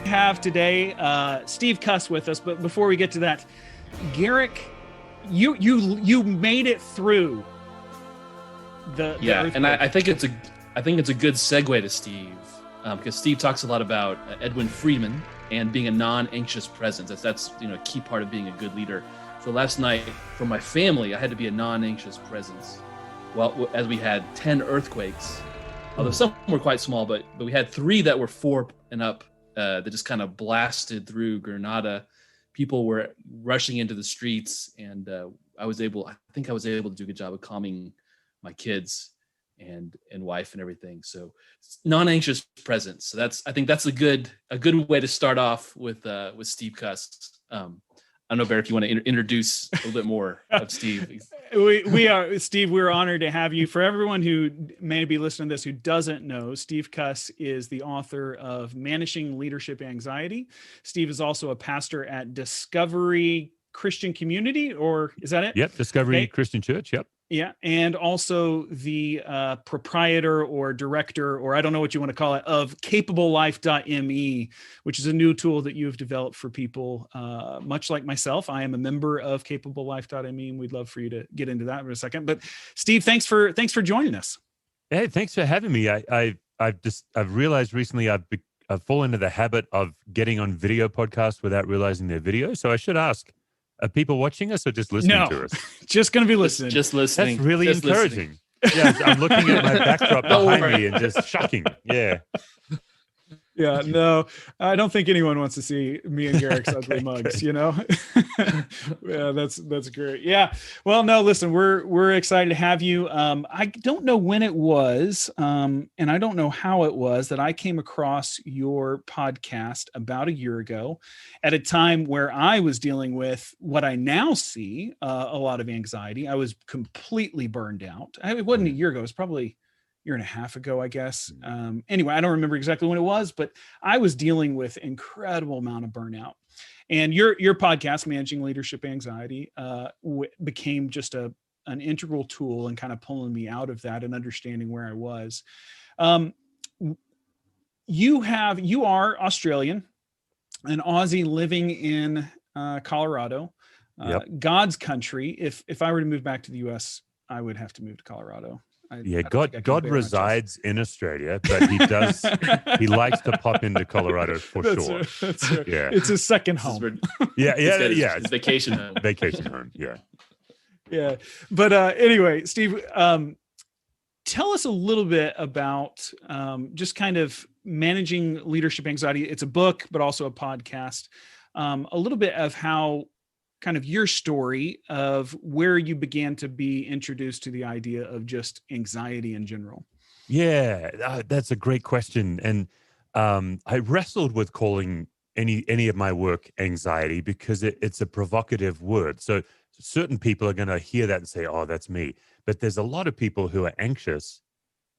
have today Steve Cuss with us, but before we get to that, Garrick, you made it through the and I think it's a good segue to Steve, because Steve talks a lot about Edwin Friedman and being a non-anxious presence. That's a key part of being a good leader. So last night, for my family, I had to be a non-anxious presence. Well, as we had 10 earthquakes, although some were quite small, but we had 3 that were 4 and up that just kind of blasted through Granada. People were rushing into the streets, and I think I was able to do a good job of calming my kids and wife and everything. So non-anxious presence. So I think that's a good way to start off with Steve Cuss. I don't know, Bear, if you want to introduce a little bit more of Steve. We are, Steve, we're honored to have you. For everyone who may be listening to this who doesn't know, Steve Cuss is the author of Managing Leadership Anxiety. Steve is also a pastor at Discovery Christian Community, or is that it? Yep, Discovery Christian Church, yep. Yeah, and also the proprietor or director, or I don't know what you want to call it, of CapableLife.me, which is a new tool that you've developed for people, much like myself. I am a member of CapableLife.me, and we'd love for you to get into that in a second. But Steve, thanks for joining us. Hey, thanks for having me. I've realized recently I've fallen into the habit of getting on video podcasts without realizing they're video. So I should ask, are people watching us or just listening to us? Just going to be listening. Just listening. That's really encouraging. Yeah, I'm looking at my backdrop behind me and just shocking. Yeah. Yeah, no, I don't think anyone wants to see me and Garrick's ugly mugs, Yeah, that's great. Yeah. Well, no, listen, we're excited to have you. I don't know when it was, and I don't know how it was that I came across your podcast about a year ago at a time where I was dealing with what I now see, a lot of anxiety. I was completely burned out. It wasn't a year ago. It was probably year and a half ago, I guess. Anyway, I don't remember exactly when it was, but I was dealing with incredible amount of burnout. And your podcast, Managing Leadership Anxiety, became just an integral tool in kind of pulling me out of that and understanding where I was. You are Australian, an Aussie living in Colorado, God's country. If I were to move back to the US, I would have to move to Colorado. God resides in Australia, but he likes to pop into Colorado for sure. That's right. Yeah. It's his second home. It's vacation home. Vacation home, yeah. Yeah. But anyway, Steve, tell us a little bit about just kind of Managing Leadership Anxiety. It's a book, but also a podcast. A little bit of how kind of your story of where you began to be introduced to the idea of just anxiety in general. Yeah, that's a great question. And I wrestled with calling any of my work anxiety because it's a provocative word. So certain people are going to hear that and say, oh, that's me. But there's a lot of people who are anxious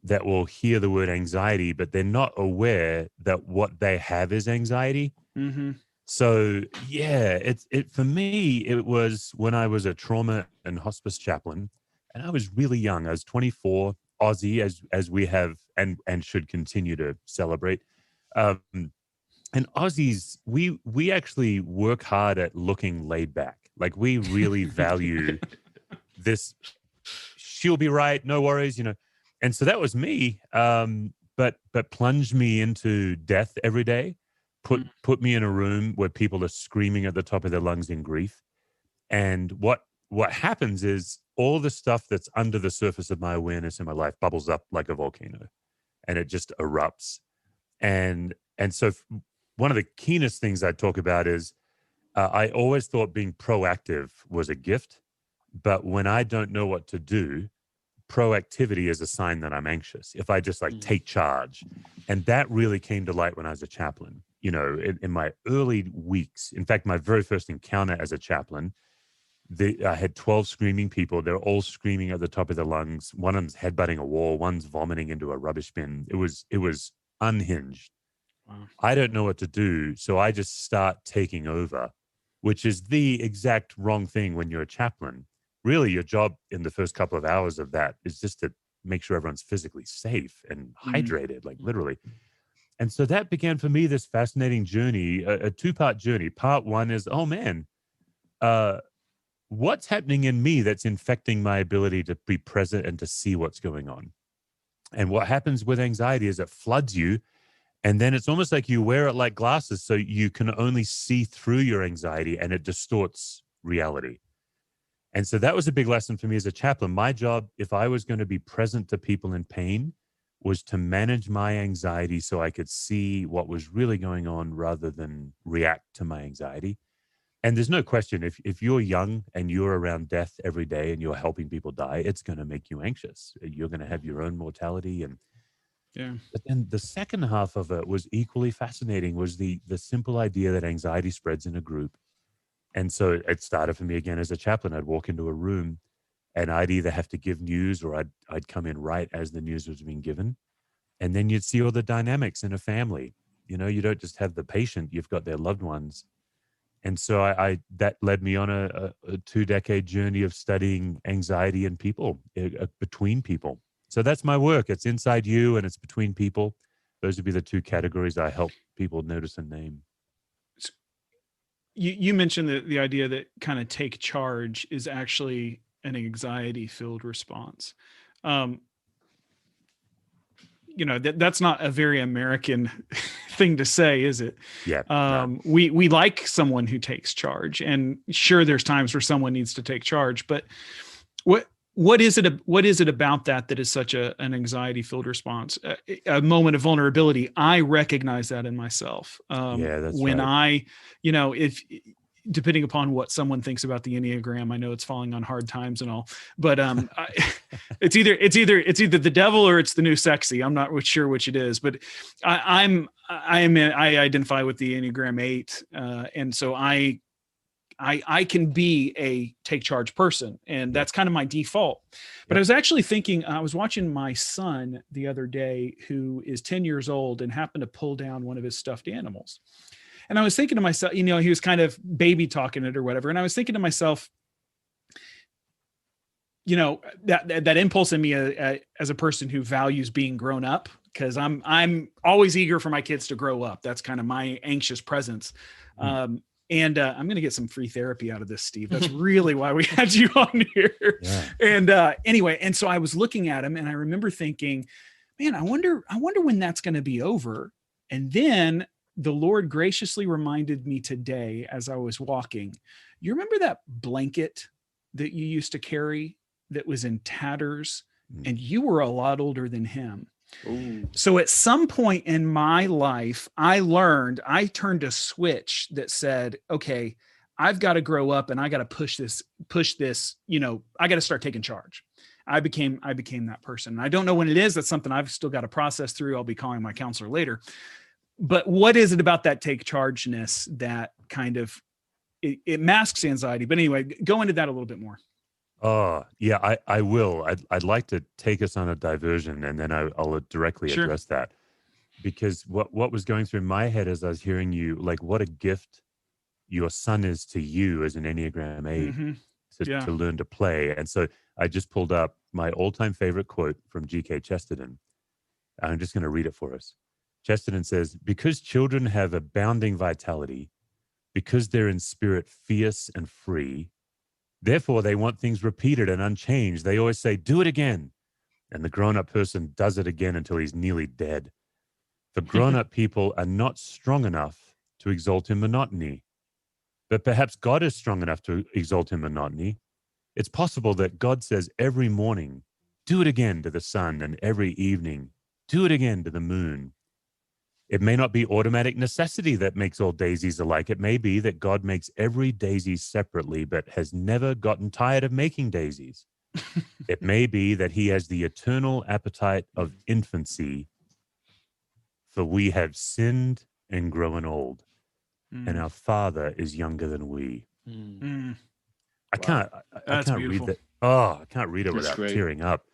that will hear the word anxiety, but they're not aware that what they have is anxiety. Mm-hmm. So yeah, it for me, it was when I was a trauma and hospice chaplain, and I was really young. I was 24, Aussie, as we have and should continue to celebrate. And Aussies, we actually work hard at looking laid back. Like we really value this. She'll be right, no worries, And so that was me. But plunged me into death every day. Put me in a room where people are screaming at the top of their lungs in grief. And what happens is all the stuff that's under the surface of my awareness in my life bubbles up like a volcano and it just erupts. And so one of the keenest things I talk about is I always thought being proactive was a gift, but when I don't know what to do, proactivity is a sign that I'm anxious. If I just take charge. And that really came to light when I was a chaplain. In my early weeks, in fact, my very first encounter as a chaplain, I had 12 screaming people. They're all screaming at the top of their lungs. One of them's headbutting a wall. One's vomiting into a rubbish bin. It was unhinged. Wow. I don't know what to do. So I just start taking over, which is the exact wrong thing when you're a chaplain. Really, your job in the first couple of hours of that is just to make sure everyone's physically safe and hydrated, like literally. And so that began for me this fascinating journey, a two-part journey. Part one is, oh man, what's happening in me that's infecting my ability to be present and to see what's going on? And what happens with anxiety is it floods you, and then it's almost like you wear it like glasses, so you can only see through your anxiety, and it distorts reality. And so that was a big lesson for me as a chaplain. My job, if I was going to be present to people in pain, was to manage my anxiety so I could see what was really going on rather than react to my anxiety. And there's no question, if you're young and you're around death every day and you're helping people die, it's going to make you anxious. You're going to have your own mortality. And Yeah. but then the second half of it was equally fascinating, was the simple idea that anxiety spreads in a group. And so it started for me again as a chaplain. I'd walk into a room and I'd either have to give news or I'd come in right as the news was being given. And then you'd see all the dynamics in a family. You know, you don't just have the patient, you've got their loved ones. And so I that led me on a 2-decade journey of studying anxiety in people, between people. So that's my work. It's inside you and it's between people. Those would be the two categories I help people notice and name. You mentioned the idea that kind of take charge is actually an anxiety-filled response. That's not a very American thing to say, is it? Yeah. No. We like someone who takes charge, and sure, there's times where someone needs to take charge, but what is it about that is such an anxiety-filled response, a moment of vulnerability? I recognize that in myself. Yeah, that's when right. if depending upon what someone thinks about the Enneagram, I know it's falling on hard times and all, but it's either the devil or it's the new sexy. I'm not sure which it is, but I identify with the Enneagram 8, and so I can be a take charge person, and that's kind of my default. But I was actually thinking, I was watching my son the other day, who is 10 years old, and happened to pull down one of his stuffed animals. And I was thinking to myself, he was kind of baby talking it or whatever. And I was thinking to myself, that impulse in me as a person who values being grown up, because I'm always eager for my kids to grow up. That's kind of my anxious presence. And I'm going to get some free therapy out of this, Steve. That's really why we had you on here. Yeah. And anyway, and so I was looking at him, and I remember thinking, man, I wonder when that's going to be over. And then the Lord graciously reminded me today as I was walking, you remember that blanket that you used to carry that was in tatters, and you were a lot older than him. Ooh. So at some point in my life, I turned a switch that said, okay, I've got to grow up, and I got to push this, I got to start taking charge. I became that person. And I don't know when it is. That's something I've still got to process through. I'll be calling my counselor later. But what is it about that take chargeness that kind of, it masks anxiety? But anyway, go into that a little bit more. Oh, yeah, I will. I'd like to take us on a diversion, and then I'll directly address that. Because what was going through my head as I was hearing you, like, what a gift your son is to you as an Enneagram 8 to learn to play. And so I just pulled up my all-time favorite quote from G.K. Chesterton. I'm just going to read it for us. Chesterton says, because children have abounding vitality, because they're in spirit fierce and free, therefore they want things repeated and unchanged. They always say, do it again. And the grown-up person does it again until he's nearly dead. For grown-up people are not strong enough to exalt in monotony. But perhaps God is strong enough to exalt in monotony. It's possible that God says every morning, do it again to the sun, and every evening, do it again to the moon. It may not be automatic necessity that makes all daisies alike. It may be that God makes every daisy separately, but has never gotten tired of making daisies. It may be that he has the eternal appetite of infancy, for we have sinned and grown old, and our Father is younger than we. I can't read that. Oh, I can't read it without tearing up.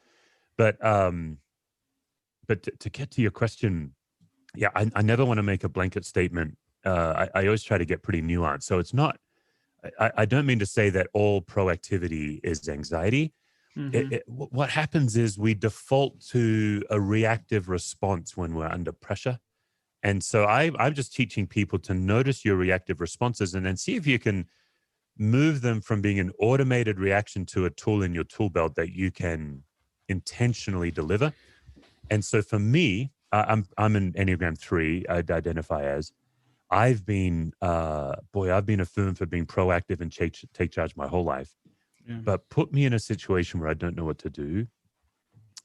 But to get to your question, yeah, I never want to make a blanket statement. I always try to get pretty nuanced. So it's not, I don't mean to say that all proactivity is anxiety. What happens is we default to a reactive response when we're under pressure. And so I'm just teaching people to notice your reactive responses and then see if you can move them from being an automated reaction to a tool in your tool belt that you can intentionally deliver. And so for me, I'm an Enneagram 3, I'd identify as. I've been a firm for being proactive and take charge my whole life. Yeah. But put me in a situation where I don't know what to do,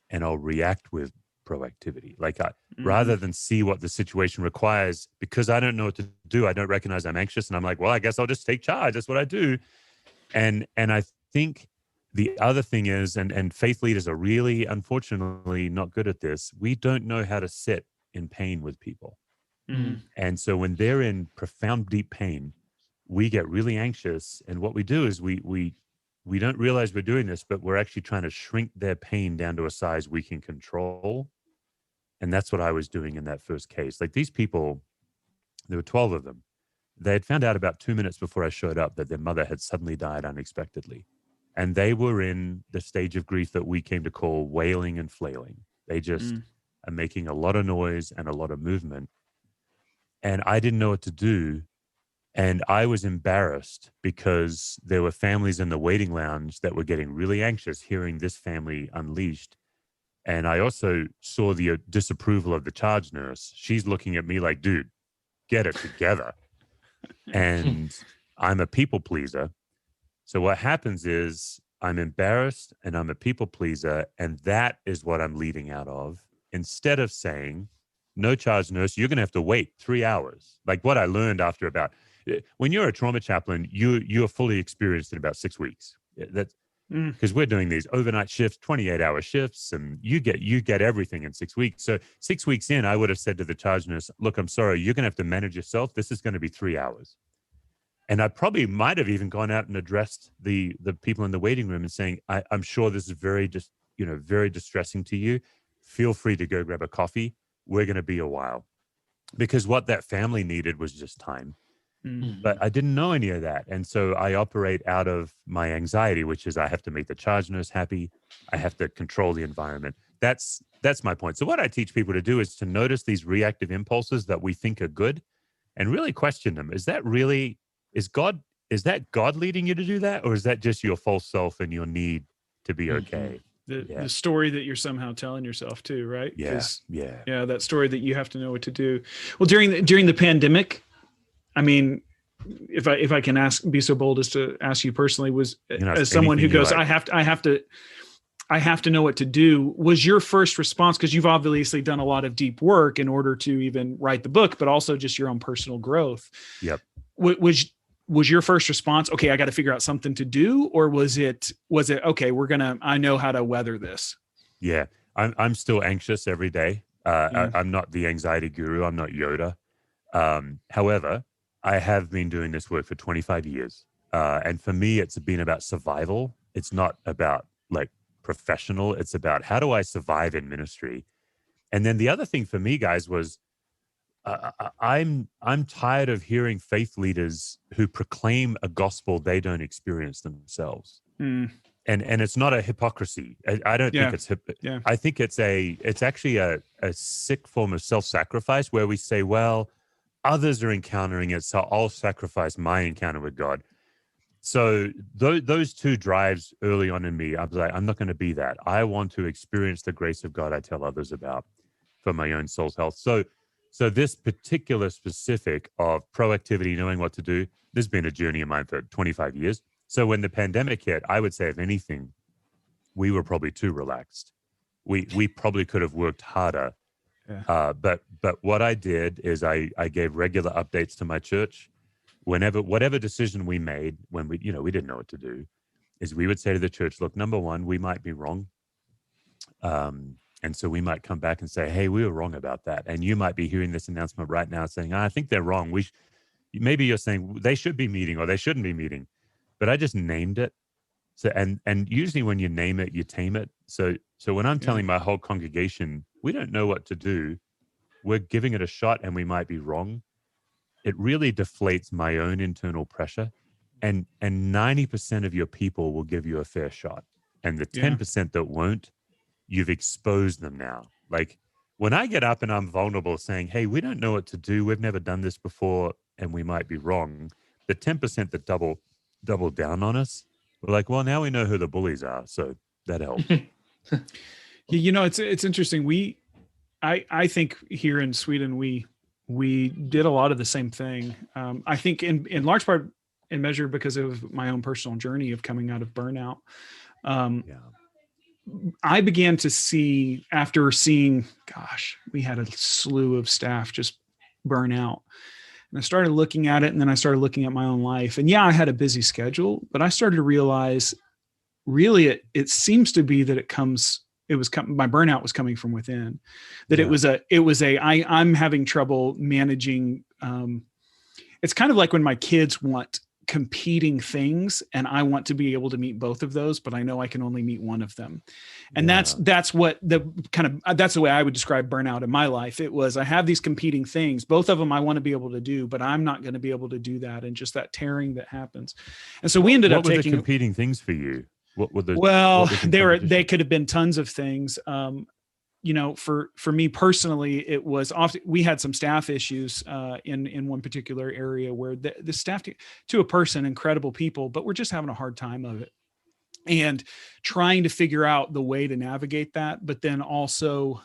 and I'll react with proactivity. Like rather than see what the situation requires, because I don't know what to do, I don't recognize I'm anxious, and I'm like, well, I guess I'll just take charge. That's what I do. And I think the other thing is, and faith leaders are really, unfortunately, not good at this. We don't know how to sit in pain with people. Mm. And so when they're in profound, deep pain, we get really anxious. And what we do is we don't realize we're doing this, but we're actually trying to shrink their pain down to a size we can control. And that's what I was doing in that first case. Like these people, there were 12 of them. They had found out about 2 minutes before I showed up that their mother had suddenly died unexpectedly. And they were in the stage of grief that we came to call wailing and flailing. They just are making a lot of noise and a lot of movement. And I didn't know what to do. And I was embarrassed because there were families in the waiting lounge that were getting really anxious hearing this family unleashed. And I also saw the disapproval of the charge nurse. She's looking at me like, dude, get it together. And I'm a people pleaser. So what happens is I'm embarrassed and I'm a people pleaser. And that is what I'm leading out of. Instead of saying, no charge nurse, you're going to have to wait 3 hours. Like what I learned after about, when you're a trauma chaplain, you're fully experienced in about 6 weeks. That's because we're doing these overnight shifts, 28-hour shifts, and you get everything in 6 weeks. So 6 weeks in, I would have said to the charge nurse, look, I'm sorry, you're going to have to manage yourself. This is going to be 3 hours. And I probably might have even gone out and addressed the people in the waiting room and saying, I'm sure this is very distressing to you. Feel free to go grab a coffee. We're going to be a while. Because what that family needed was just time. But I didn't know any of that. And so I operate out of my anxiety, which is I have to make the charge nurse happy. I have to control the environment. That's my point. So what I teach people to do is to notice these reactive impulses that we think are good and really question them. Is that God leading you to do that? Or is that just your false self and your need to be okay? The story that you're somehow telling yourself too, right? Yeah. That story that you have to know what to do. Well, during the pandemic, I mean, if I can be so bold as to ask you personally, was as someone who goes, like. I have to know what to do. Was your first response, because you've obviously done a lot of deep work in order to even write the book, but also just your own personal growth. Yep. Was your first response, okay, I got to figure out something to do? Or was it, okay, I know how to weather this? Yeah. I'm still anxious every day. I'm not the anxiety guru. I'm not Yoda. However, I have been doing this work for 25 years. And for me, it's been about survival. It's not about like professional. It's about how do I survive in ministry? And then the other thing for me, guys, was I'm tired of hearing faith leaders who proclaim a gospel they don't experience themselves. And it's not a hypocrisy. I don't think it's I think it's actually a sick form of self-sacrifice where we say, well, others are encountering it, so I'll sacrifice my encounter with God. So those two drives early on in me, I was like, I'm not going to be that. I want to experience the grace of God I tell others about for my own soul's health. So this particular specific of proactivity, knowing what to do, this has been a journey of mine for 25 years. So when the pandemic hit, I would say, if anything, we were probably too relaxed. We probably could have worked harder. Yeah. But what I did is I gave regular updates to my church. Whatever decision we made when we didn't know what to do, is we would say to the church, look, number one, we might be wrong. And so we might come back and say, hey, we were wrong about that. And you might be hearing this announcement right now saying, I think they're wrong. Maybe you're saying they should be meeting or they shouldn't be meeting. But I just named it. So and usually when you name it, you tame it. So when I'm telling my whole congregation, we don't know what to do, we're giving it a shot and we might be wrong, it really deflates my own internal pressure. And 90% of your people will give you a fair shot. And the 10% that won't, you've exposed them now. Like when I get up and I'm vulnerable saying, hey, we don't know what to do. We've never done this before and we might be wrong. The 10% that double down on us, we're like, well, now we know who the bullies are. So that helps. It's interesting. I think here in Sweden, we did a lot of the same thing. I think in large part in measure because of my own personal journey of coming out of burnout. I began to see, after seeing, gosh, we had a slew of staff just burn out. And I started looking at it, and then I started looking at my own life. And yeah, I had a busy schedule, but I started to realize really it seems to be that my burnout was coming from within, that I'm having trouble managing. It's kind of like when my kids want competing things and I want to be able to meet both of those, but I know I can only meet one of them. And that's the way I would describe burnout in my life. It was, I have these competing things, both of them I want to be able to do, but I'm not going to be able to do that. And just that tearing that happens. And so we ended up taking the competing things for you. What were the, they could have been tons of things. For me personally, it was often, we had some staff issues in one particular area where the staff to a person, incredible people, but we're just having a hard time of it and trying to figure out the way to navigate that. But then also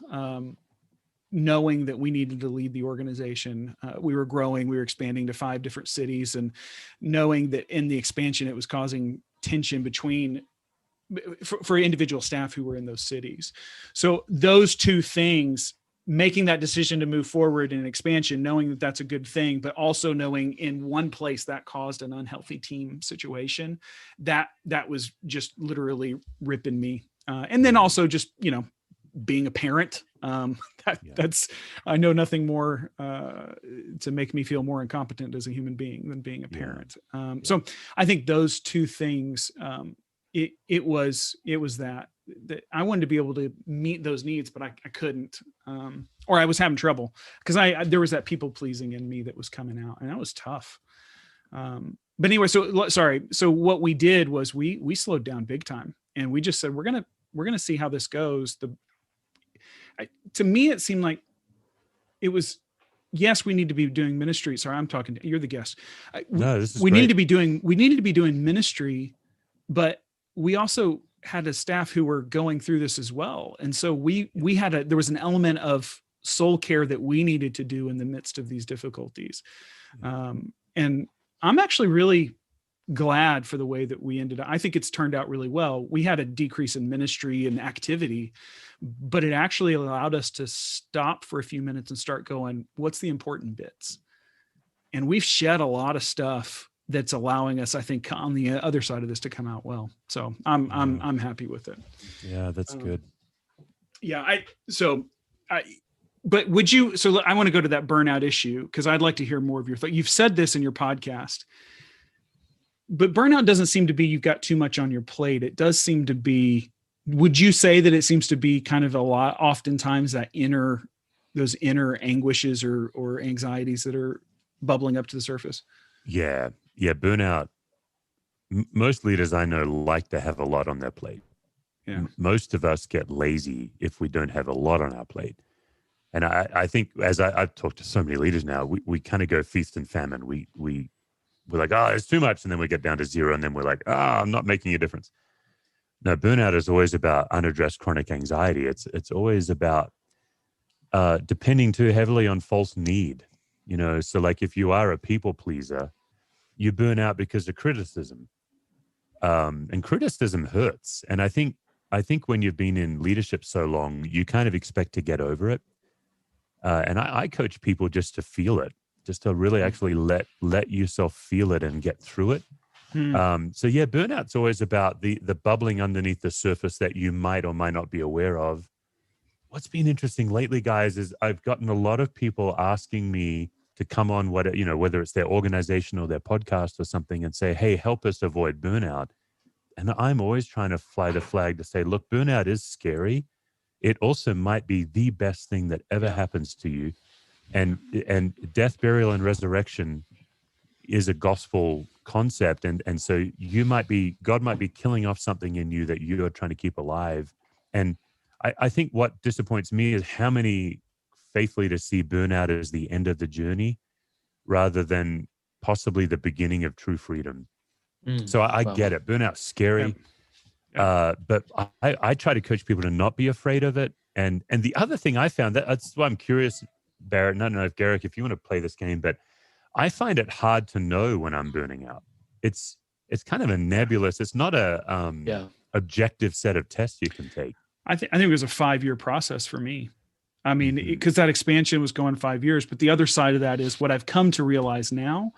knowing that we needed to lead the organization. We were growing, we were expanding to 5 different cities, and knowing that in the expansion, it was causing tension for individual staff who were in those cities. So those two things, making that decision to move forward in expansion, knowing that that's a good thing, but also knowing in one place that caused an unhealthy team situation, that was just literally ripping me. And then also just, being a parent, that's, I know nothing more to make me feel more incompetent as a human being than being a parent. So I think those two things, it was that I wanted to be able to meet those needs, but I couldn't, or I was having trouble because there was that people pleasing in me that was coming out, and that was tough. But anyway, so what we did was we slowed down big time, and we just said, we're going to see how this goes. To me, it seemed like it was, yes, we need to be doing ministry. Sorry, I'm talking to you're the guest. No, this is we great. needed to be doing ministry, but we also had a staff who were going through this as well. And so there was an element of soul care that we needed to do in the midst of these difficulties. And I'm actually really glad for the way that we ended up. I think it's turned out really well. We had a decrease in ministry and activity, but it actually allowed us to stop for a few minutes and start going, what's the important bits? And we've shed a lot of stuff that's allowing us, I think, on the other side of this to come out well. So I'm happy with it. Yeah, that's good. Yeah. But would you, so I want to go to that burnout issue, because I'd like to hear more of your thought. You've said this in your podcast, but burnout doesn't seem to be, you've got too much on your plate. It does seem to be, would you say that it seems to be kind of a lot, oftentimes those inner anguishes or anxieties that are bubbling up to the surface? Yeah. Burnout. Most leaders I know like to have a lot on their plate. Yeah. Most of us get lazy if we don't have a lot on our plate. And I think, as I've talked to so many leaders now, we kind of go feast and famine. We're like, it's too much. And then we get down to 0. And then we're like, I'm not making a difference. No, burnout is always about unaddressed chronic anxiety. It's always about depending too heavily on false need. So like if you are a people pleaser, you burn out because of criticism. And criticism hurts. And I think when you've been in leadership so long, you kind of expect to get over it. And I coach people just to feel it, just to really actually let yourself feel it and get through it. So yeah, burnout's always about the bubbling underneath the surface that you might or might not be aware of. What's been interesting lately, guys, is I've gotten a lot of people asking me to come on whether it's their organization or their podcast or something, and say, hey, help us avoid burnout. And I'm always trying to fly the flag to say, look, burnout is scary. It also might be the best thing that ever happens to you. And death, burial, and resurrection is a gospel concept. And so God might be killing off something in you that you are trying to keep alive. And I think what disappoints me is how many faith leaders see burnout as the end of the journey rather than possibly the beginning of true freedom. So I Wow. get it. Burnout's scary. Yep. But I try to coach people to not be afraid of it. And the other thing I found, that's why I'm curious, Barrett, and I don't know if Garrick, if you want to play this game, but I find it hard to know when I'm burning out. It's kind of a nebulous, it's not a objective set of tests you can take. I think it was a 5-year process for me. I mean, because that expansion was going 5 years, but the other side of that is what I've come to realize now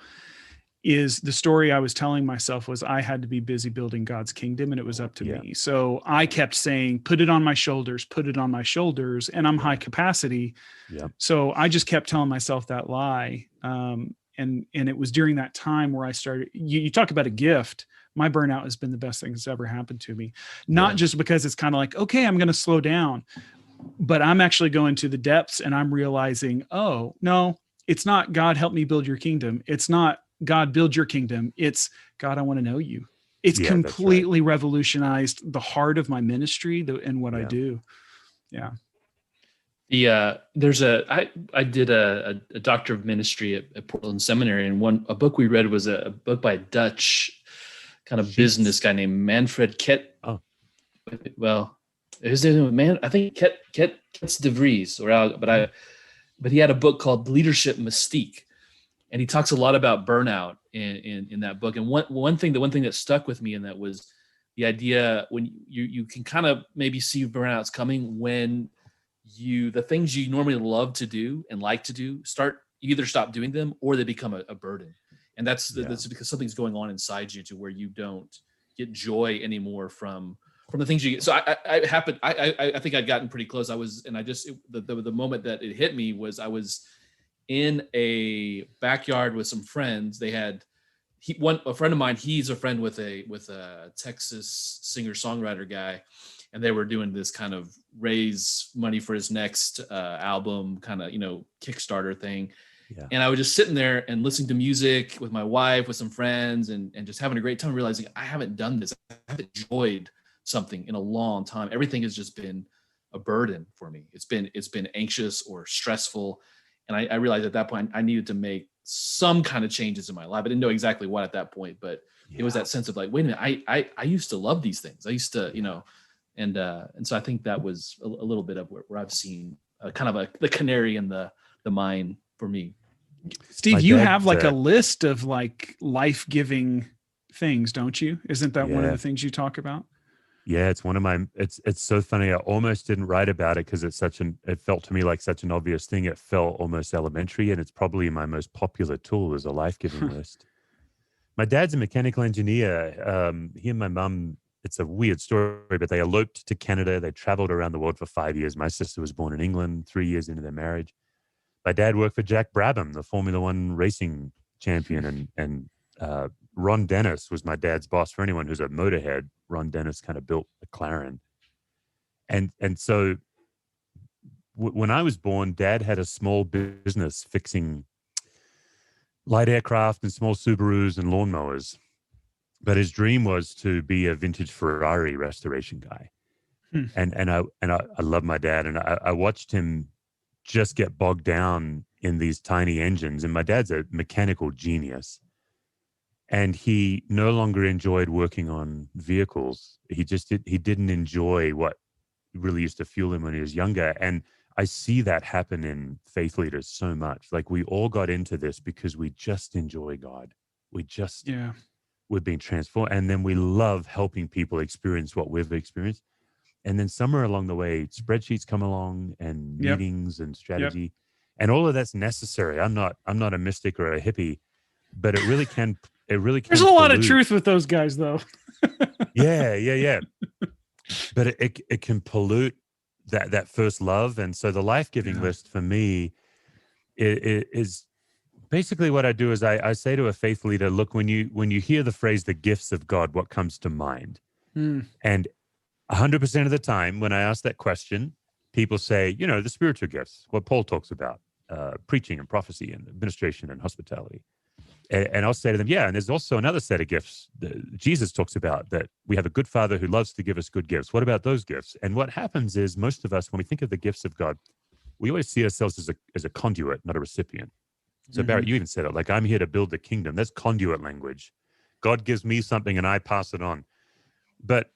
is the story I was telling myself was I had to be busy building God's kingdom and it was up to me. So I kept saying, put it on my shoulders, put it on my shoulders. And I'm high capacity. Yeah. So I just kept telling myself that lie. And it was during that time where I started, you talk about a gift. My burnout has been the best thing that's ever happened to me. Not just because it's kind of like, okay, I'm going to slow down, but I'm actually going to the depths and I'm realizing, oh no, it's not God help me build your kingdom. It's not God build your kingdom. It's God, I want to know you. It's completely revolutionized the heart of my ministry and what I do. Yeah. I did a doctor of ministry at Portland Seminary, and a book we read was a book by a Dutch kind of business guy named Manfred Ket. Oh, well, his name was I think Ket's de Vries, but he had a book called Leadership Mystique, and he talks a lot about burnout in that book. And the one thing that stuck with me in that was the idea when you can kind of maybe see burnouts coming when the things you normally love to do and like to do you either stop doing them or they become a burden. And that's because something's going on inside you to where you don't get joy anymore from the things you get. So I think I'd gotten pretty close. The moment that it hit me was I was in a backyard with some friends. They had a friend of mine, he's a friend with a Texas singer-songwriter guy. And they were doing this kind of raise money for his next album, kind of, Kickstarter thing. Yeah. And I was just sitting there and listening to music with my wife, with some friends, and just having a great time, realizing I haven't done this. I haven't enjoyed something in a long time. Everything has just been a burden for me. It's been anxious or stressful. And I realized at that point I needed to make some kind of changes in my life. I didn't know exactly what at that point, but it was that sense of like, wait a minute, I used to love these things. I used to, and so I think that was a little bit of where I've seen kind of the canary in the mine for me. Steve, you have like a list of like life-giving things, don't you? Isn't that one of the things you talk about? Yeah, it's one of my. It's so funny. I almost didn't write about it because it felt to me like such an obvious thing. It felt almost elementary, and it's probably my most popular tool as a life-giving list. My dad's a mechanical engineer. He and my mum. It's a weird story, but they eloped to Canada. They traveled around the world for 5 years. My sister was born in England 3 years into their marriage. My dad worked for Jack Brabham, the Formula One racing champion, and Ron Dennis was my dad's boss. For anyone who's a motorhead, Ron Dennis kind of built McLaren. And so when I was born, Dad had a small business fixing light aircraft and small Subarus and lawnmowers. But his dream was to be a vintage Ferrari restoration guy. And I love my dad, and I watched him just get bogged down in these tiny engines. And my dad's a mechanical genius. And he no longer enjoyed working on vehicles. He didn't enjoy what really used to fuel him when he was younger. And I see that happen in faith leaders so much. Like we all got into this because we just enjoy God. We've been transformed. And then we love helping people experience what we've experienced. And then somewhere along the way, spreadsheets come along and meetings and strategy, and all of that's necessary. I'm not a mystic or a hippie, but it really can. There's a lot of truth with those guys, though. Yeah. But it can pollute that first love, and so the life-giving list for me is basically what I do is I say to a faith leader, look, when you hear the phrase "the gifts of God," what comes to mind? And 100% of the time, when I ask that question, people say, the spiritual gifts, what Paul talks about, preaching and prophecy and administration and hospitality. And I'll say to them, yeah, and there's also another set of gifts that Jesus talks about, that we have a good Father who loves to give us good gifts. What about those gifts? And what happens is, most of us, when we think of the gifts of God, we always see ourselves as a conduit, not a recipient. So Barrett, you even said it, like, I'm here to build the kingdom. That's conduit language. God gives me something and I pass it on. But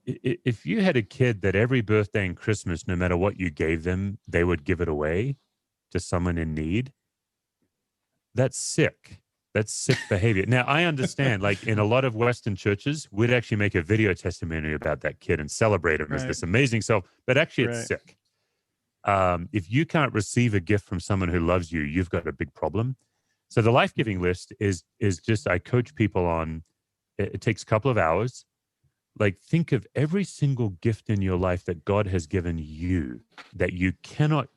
if you had a kid that every birthday and Christmas, no matter what you gave them, they would give it away to someone in need, that's sick. That's sick behavior. Now, I understand, like, in a lot of Western churches, we'd actually make a video testimony about that kid and celebrate him as this amazing self, but actually it's sick. If you can't receive a gift from someone who loves you, you've got a big problem. So the life-giving list is just, I coach people on, it takes a couple of hours. Like, think of every single gift in your life that God has given you that you cannot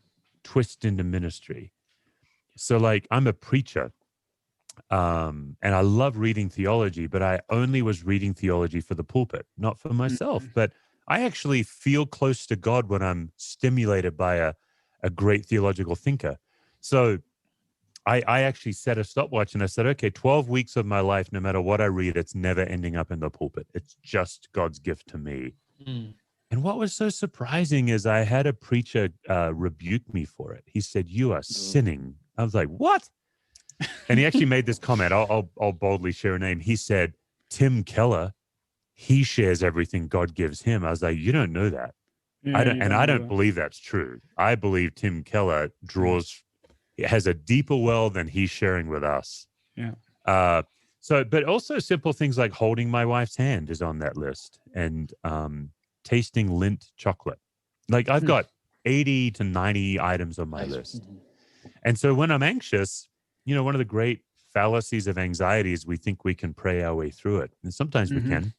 twist into ministry. So, like, I'm a preacher. And I love reading theology, but I only was reading theology for the pulpit, not for myself. But I actually feel close to God when I'm stimulated by a great theological thinker. So I actually set a stopwatch and I said, okay, 12 weeks of my life, no matter what I read, it's never ending up in the pulpit. It's just God's gift to me. And what was so surprising is I had a preacher rebuke me for it. He said, "You are sinning." I was like, what? And he actually made this comment. I'll boldly share a name. He said, "Tim Keller, he shares everything God gives him." I was like, you don't know that. Yeah, I don't believe that's true. I believe Tim Keller has a deeper well than he's sharing with us. Yeah. But also simple things like holding my wife's hand is on that list, and tasting Lindt chocolate. Like, I've got 80 to 90 items on my list. And so when I'm anxious, one of the great fallacies of anxiety is we think we can pray our way through it. And sometimes we can.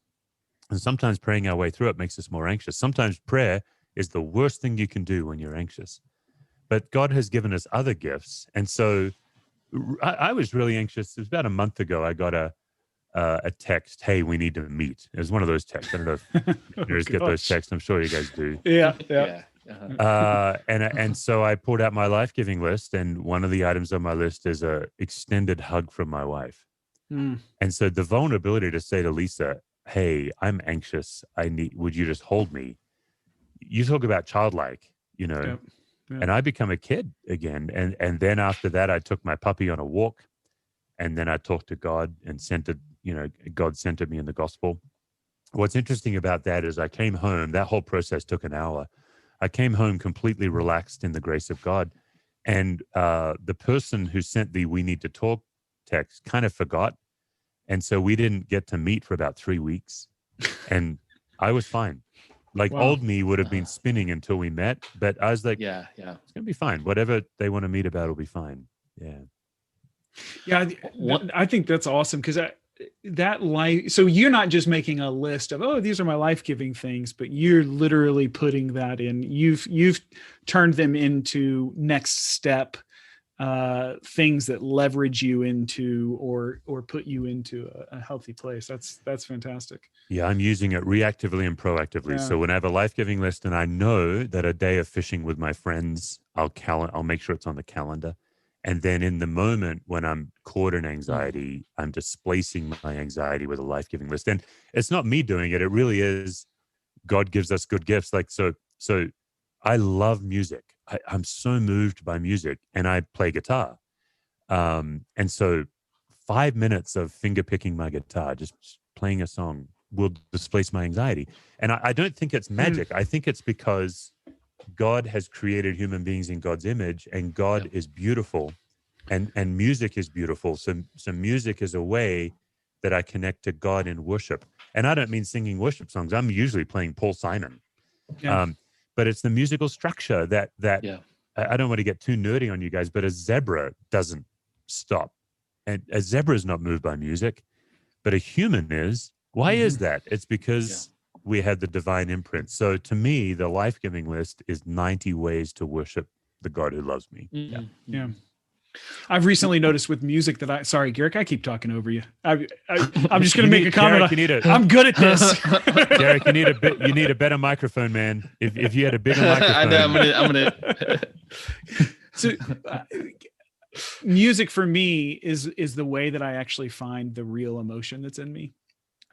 And sometimes praying our way through it makes us more anxious. Sometimes prayer is the worst thing you can do when you're anxious. But God has given us other gifts. And so I was really anxious. It was about a month ago. I got a text, "Hey, we need to meet." It was one of those texts. I don't know if you get those texts. I'm sure you guys do. Yeah. And so I pulled out my life-giving list, and one of the items on my list is a extended hug from my wife. And so the vulnerability to say to Lisa, "Hey, I'm anxious. Would you just hold me?" You talk about childlike, Yep. And I become a kid again. And then after that, I took my puppy on a walk, and then I talked to God and God centered me in the gospel. What's interesting about that is I came home. That whole process took an hour. I came home completely relaxed in the grace of God. And the person who sent the "we need to talk" text kind of forgot. And so we didn't get to meet for about 3 weeks. And I was fine. Like, old me would have been spinning until we met. But I was like, yeah. It's going to be fine. Whatever they want to meet about will be fine. Yeah. Yeah. I think that's awesome, because so you're not just making a list of, oh, these are my life-giving things, but you're literally putting that in. You've turned them into next step things that leverage you into or put you into a healthy place. That's fantastic. Yeah, I'm using it reactively and proactively. Yeah. So when I have a life-giving list and I know that a day of fishing with my friends, I'll make sure it's on the calendar. And then in the moment when I'm caught in anxiety, I'm displacing my anxiety with a life-giving list. And it's not me doing it. It really is God gives us good gifts. Like, so I love music. I'm so moved by music, and I play guitar. And so 5 minutes of finger picking my guitar, just playing a song, will displace my anxiety. And I don't think it's magic. I think it's because God has created human beings in God's image, and God is beautiful, and music is beautiful. So music is a way that I connect to God in worship. And I don't mean singing worship songs. I'm usually playing Paul Simon. But it's the musical structure that I don't want to get too nerdy on you guys, but a zebra doesn't stop. And a zebra is not moved by music, but a human is. Why is that? It's because we had the divine imprint. So to me, the life-giving list is 90 ways to worship the God who loves me. Yeah. I've recently noticed with music that sorry, Garrick, I keep talking over you. I'm just going to make a comment. Garrick, I'm good at this. Garrick, you need a better microphone, man. If you had a bigger microphone. I know, I'm gonna. So music for me is the way that I actually find the real emotion that's in me.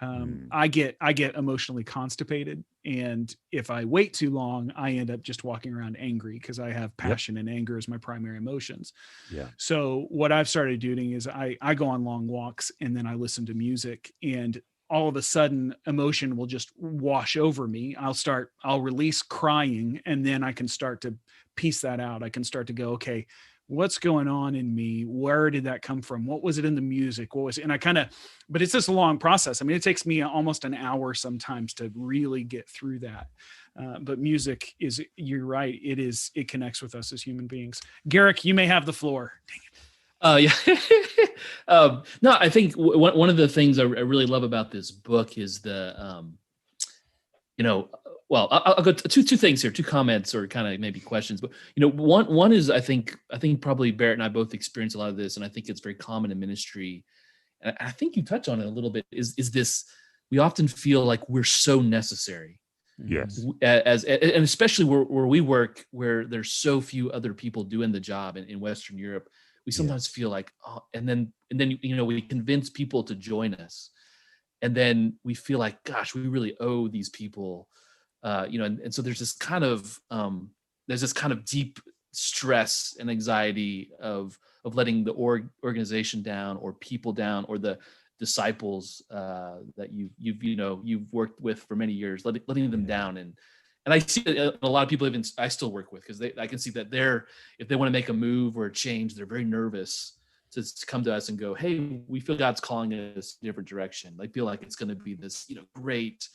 I get emotionally constipated, and if I wait too long, I end up just walking around angry because I have passion and anger as my primary emotions. Yeah. So what I've started doing is I go on long walks and then I listen to music, and all of a sudden emotion will just wash over me. I'll release crying, and then I can start to piece that out. I can start to go, okay, what's going on in me? Where did that come from? What was it in the music? What was it? And I kind of, but it's just a long process. I mean, it takes me almost an hour sometimes to really get through that. But music you're right. It connects with us as human beings. Garrick, you may have the floor. Yeah. No, I think one of the things I really love about this book is well, I'll go two things here, two comments or kind of maybe questions. But one is I think probably Barrett and I both experience a lot of this, and I think it's very common in ministry. And I think you touch on it a little bit. Is this we often feel like we're so necessary. Yes. And especially where we work, where there's so few other people doing the job in Western Europe, we sometimes feel like, oh, and then we convince people to join us, and then we feel like, gosh, we really owe these people, and so there's this kind of deep stress and anxiety of letting the organization down or people down or the disciples that you've worked with for many years, letting them down. And I see a lot of people even I still work with, because I can see that if they want to make a move or a change, they're very nervous to come to us and go, hey, we feel God's calling us a different direction. They feel like it's going to be this, great,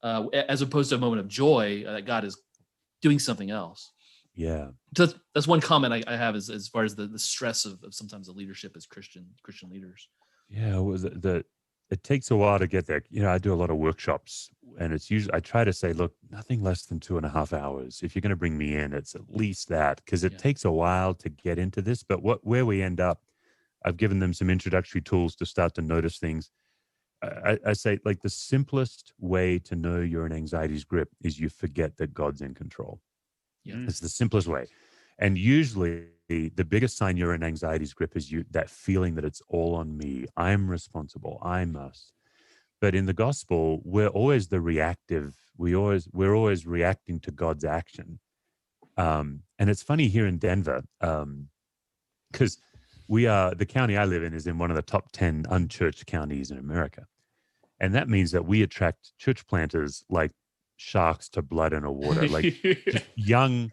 as opposed to a moment of joy that God is doing something else. Yeah. So that's one comment I have as far as the stress of sometimes the leadership as Christian leaders. Yeah, it takes a while to get there. I do a lot of workshops, and it's usually I try to say, look, nothing less than 2.5 hours. If you're going to bring me in, it's at least that, because it takes a while to get into this. But where we end up, I've given them some introductory tools to start to notice things. I say, like, the simplest way to know you're in anxiety's grip is you forget that God's in control. Yeah, it's the simplest way. And usually the biggest sign you're in anxiety's grip is that feeling that it's all on me. I'm responsible. I must. But in the gospel, we're always the reactive. We're always reacting to God's action. And it's funny here in Denver, because the county I live in is in one of the top 10 unchurched counties in America. And that means that we attract church planters like sharks to blood in a water, like just young.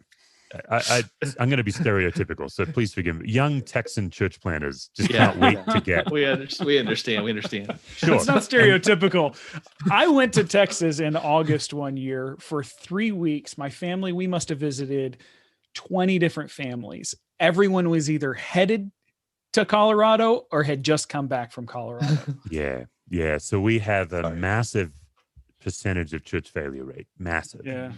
I'm going to be stereotypical, so please forgive me. Young Texan church planters just can't wait to get. We understand. Sure. It's not stereotypical. I went to Texas in August one year for 3 weeks. My family, we must have visited 20 different families. Everyone was either headed to Colorado or had just come back from Colorado. Yeah. So we have a massive percentage of church failure rate. Massive. Yeah.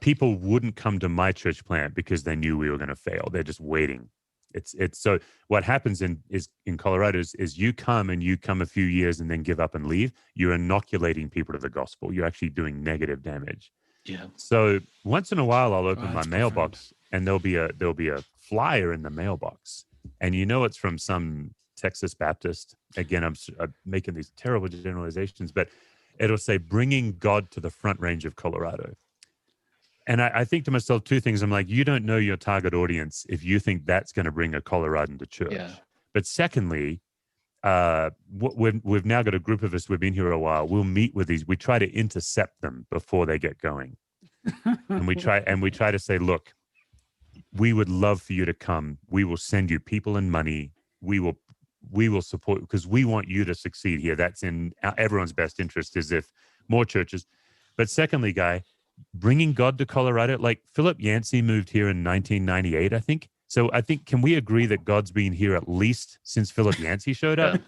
People wouldn't come to my church plant because they knew we were going to fail. They're just waiting. It's so what happens in Colorado is you come a few years and then give up and leave. You're inoculating people to the gospel. You're actually doing negative damage. Yeah. So once in a while, I'll open my mailbox and there'll be a flyer in the mailbox, and it's from some Texas Baptist. Again, I'm making these terrible generalizations, but it'll say bringing God to the Front Range of Colorado. And I think to myself two things. I'm like, you don't know your target audience if you think that's going to bring a Coloradan to church. Yeah. But secondly, we've now got a group of us. We've been here a while. We'll meet with these. We try to intercept them before they get going, and we try to say, look, we would love for you to come. We will send you people and money. We will support, because we want you to succeed here. That's in everyone's best interest, is if more churches. But secondly, Guy, bringing God to Colorado, like Philip Yancey moved here in 1998, I think. So I think, can we agree that God's been here at least since Philip Yancey showed up?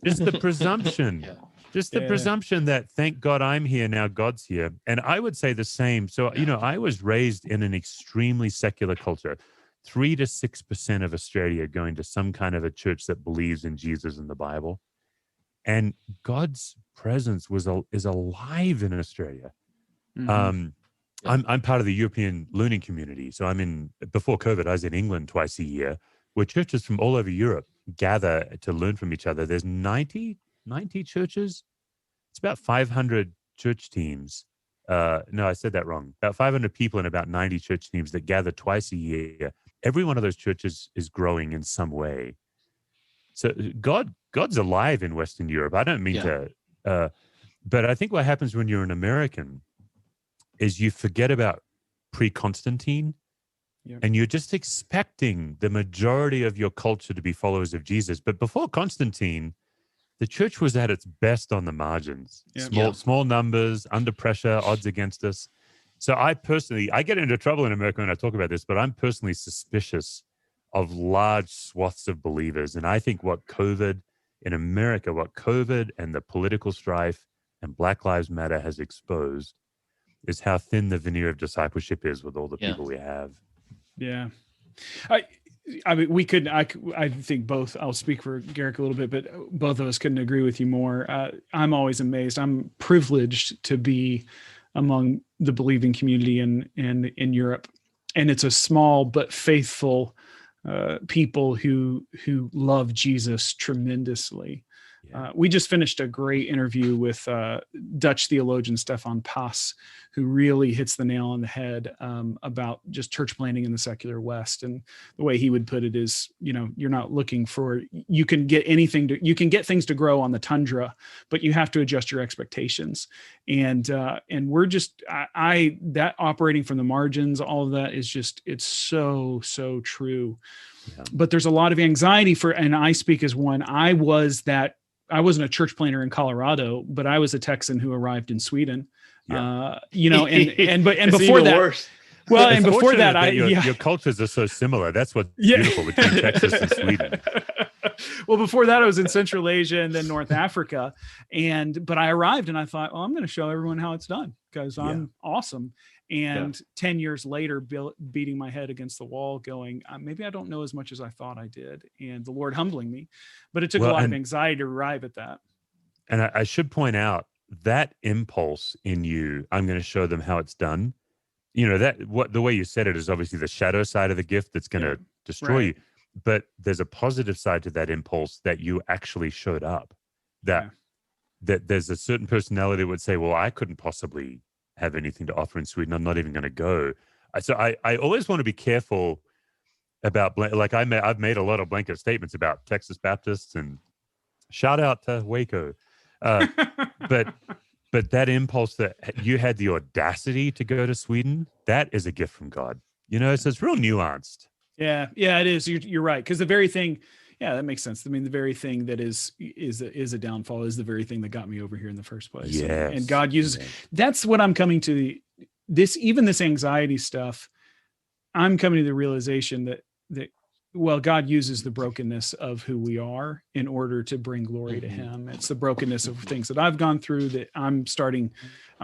Just the presumption. The presumption that, thank God I'm here, now God's here. And I would say the same. So, I was raised in an extremely secular culture. 3 to 6% of Australia going to some kind of a church that believes in Jesus and the Bible. And God's presence is alive in Australia. Mm-hmm. I'm part of the European learning community. So before COVID, I was in England twice a year where churches from all over Europe gather to learn from each other. There's 90 churches. It's about 500 church teams. No, I said that wrong. About 500 people and about 90 church teams that gather twice a year. Every one of those churches is growing in some way. So God's alive in Western Europe. I don't mean to, but I think what happens when you're an American is you forget about pre-Constantine, and you're just expecting the majority of your culture to be followers of Jesus. But before Constantine, the church was at its best on the margins, small numbers, under pressure, odds against us. So I get into trouble in America when I talk about this, but I'm personally suspicious of large swaths of believers. And I think what COVID and the political strife and Black Lives Matter has exposed is how thin the veneer of discipleship is with all the people we have. Yeah. I mean, I think both, I'll speak for Garrick a little bit, but both of us couldn't agree with you more. I'm always amazed. I'm privileged to be among the believing community in Europe. And it's a small but faithful people who love Jesus tremendously. We just finished a great interview with Dutch theologian Stefan Cuss, who really hits the nail on the head about just church planting in the secular West. And the way he would put it is, you're not looking for, you can get things to grow on the tundra, but you have to adjust your expectations. And we're just, that operating from the margins, all of that is just, it's so true. Yeah. But there's a lot of anxiety and I speak as one. I wasn't a church planter in Colorado, but I was a Texan who arrived in Sweden. And before that, worse. Well, and before that, your cultures are so similar. That's what's beautiful between Texas and Sweden. Well, before that, I was in Central Asia and then North Africa, but I arrived and I thought, I'm going to show everyone how it's done because I'm awesome. And 10 years later, beating my head against the wall, going, maybe I don't know as much as I thought I did, and the Lord humbling me. But it took a lot of anxiety to arrive at that. And I should point out that impulse in you, I'm going to show them how it's done. The way you said it is obviously the shadow side of the gift that's going to destroy you. But there's a positive side to that impulse that you actually showed up. That there's a certain personality that would say, well, I couldn't possibly have anything to offer in Sweden. I'm not even going to go. So I always want to be careful about, I've made a lot of blanket statements about Texas Baptists and shout out to Waco. But that impulse that you had the audacity to go to Sweden, that is a gift from God. So it's real nuanced. Yeah, it is. You're right. Because the very thing, that makes sense. I mean, the very thing that is a downfall is the very thing that got me over here in the first place. Yes. And God uses, that's what I'm coming to this anxiety stuff. I'm coming to the realization that God uses the brokenness of who we are in order to bring glory to him. It's the brokenness of things that I've gone through that I'm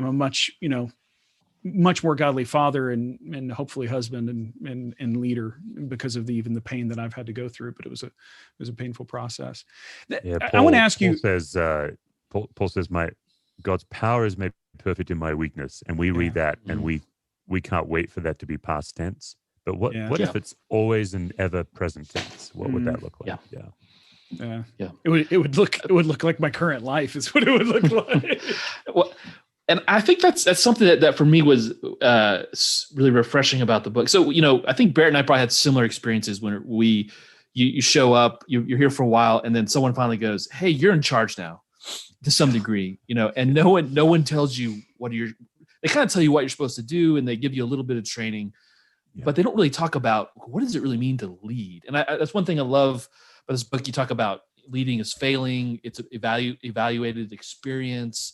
a much more godly father and hopefully husband and leader because of even the pain that I've had to go through. But it was a painful process. I want to ask you. Paul says, God's power is made perfect in my weakness, and we read that and we can't wait for that to be past tense. But what if it's always an ever present tense? What would that look like? Yeah. It would look like my current life is what it would look like. Well, and I think that's something that for me was really refreshing about the book. So, I think Barrett and I probably had similar experiences when you show up, you're here for a while, and then someone finally goes, "Hey, you're in charge now," to some degree, and no one tells you they kind of tell you what you're supposed to do, and they give you a little bit of training, but they don't really talk about what does it really mean to lead. And that's one thing I love about this book. You talk about leading is failing. It's an evaluated experience.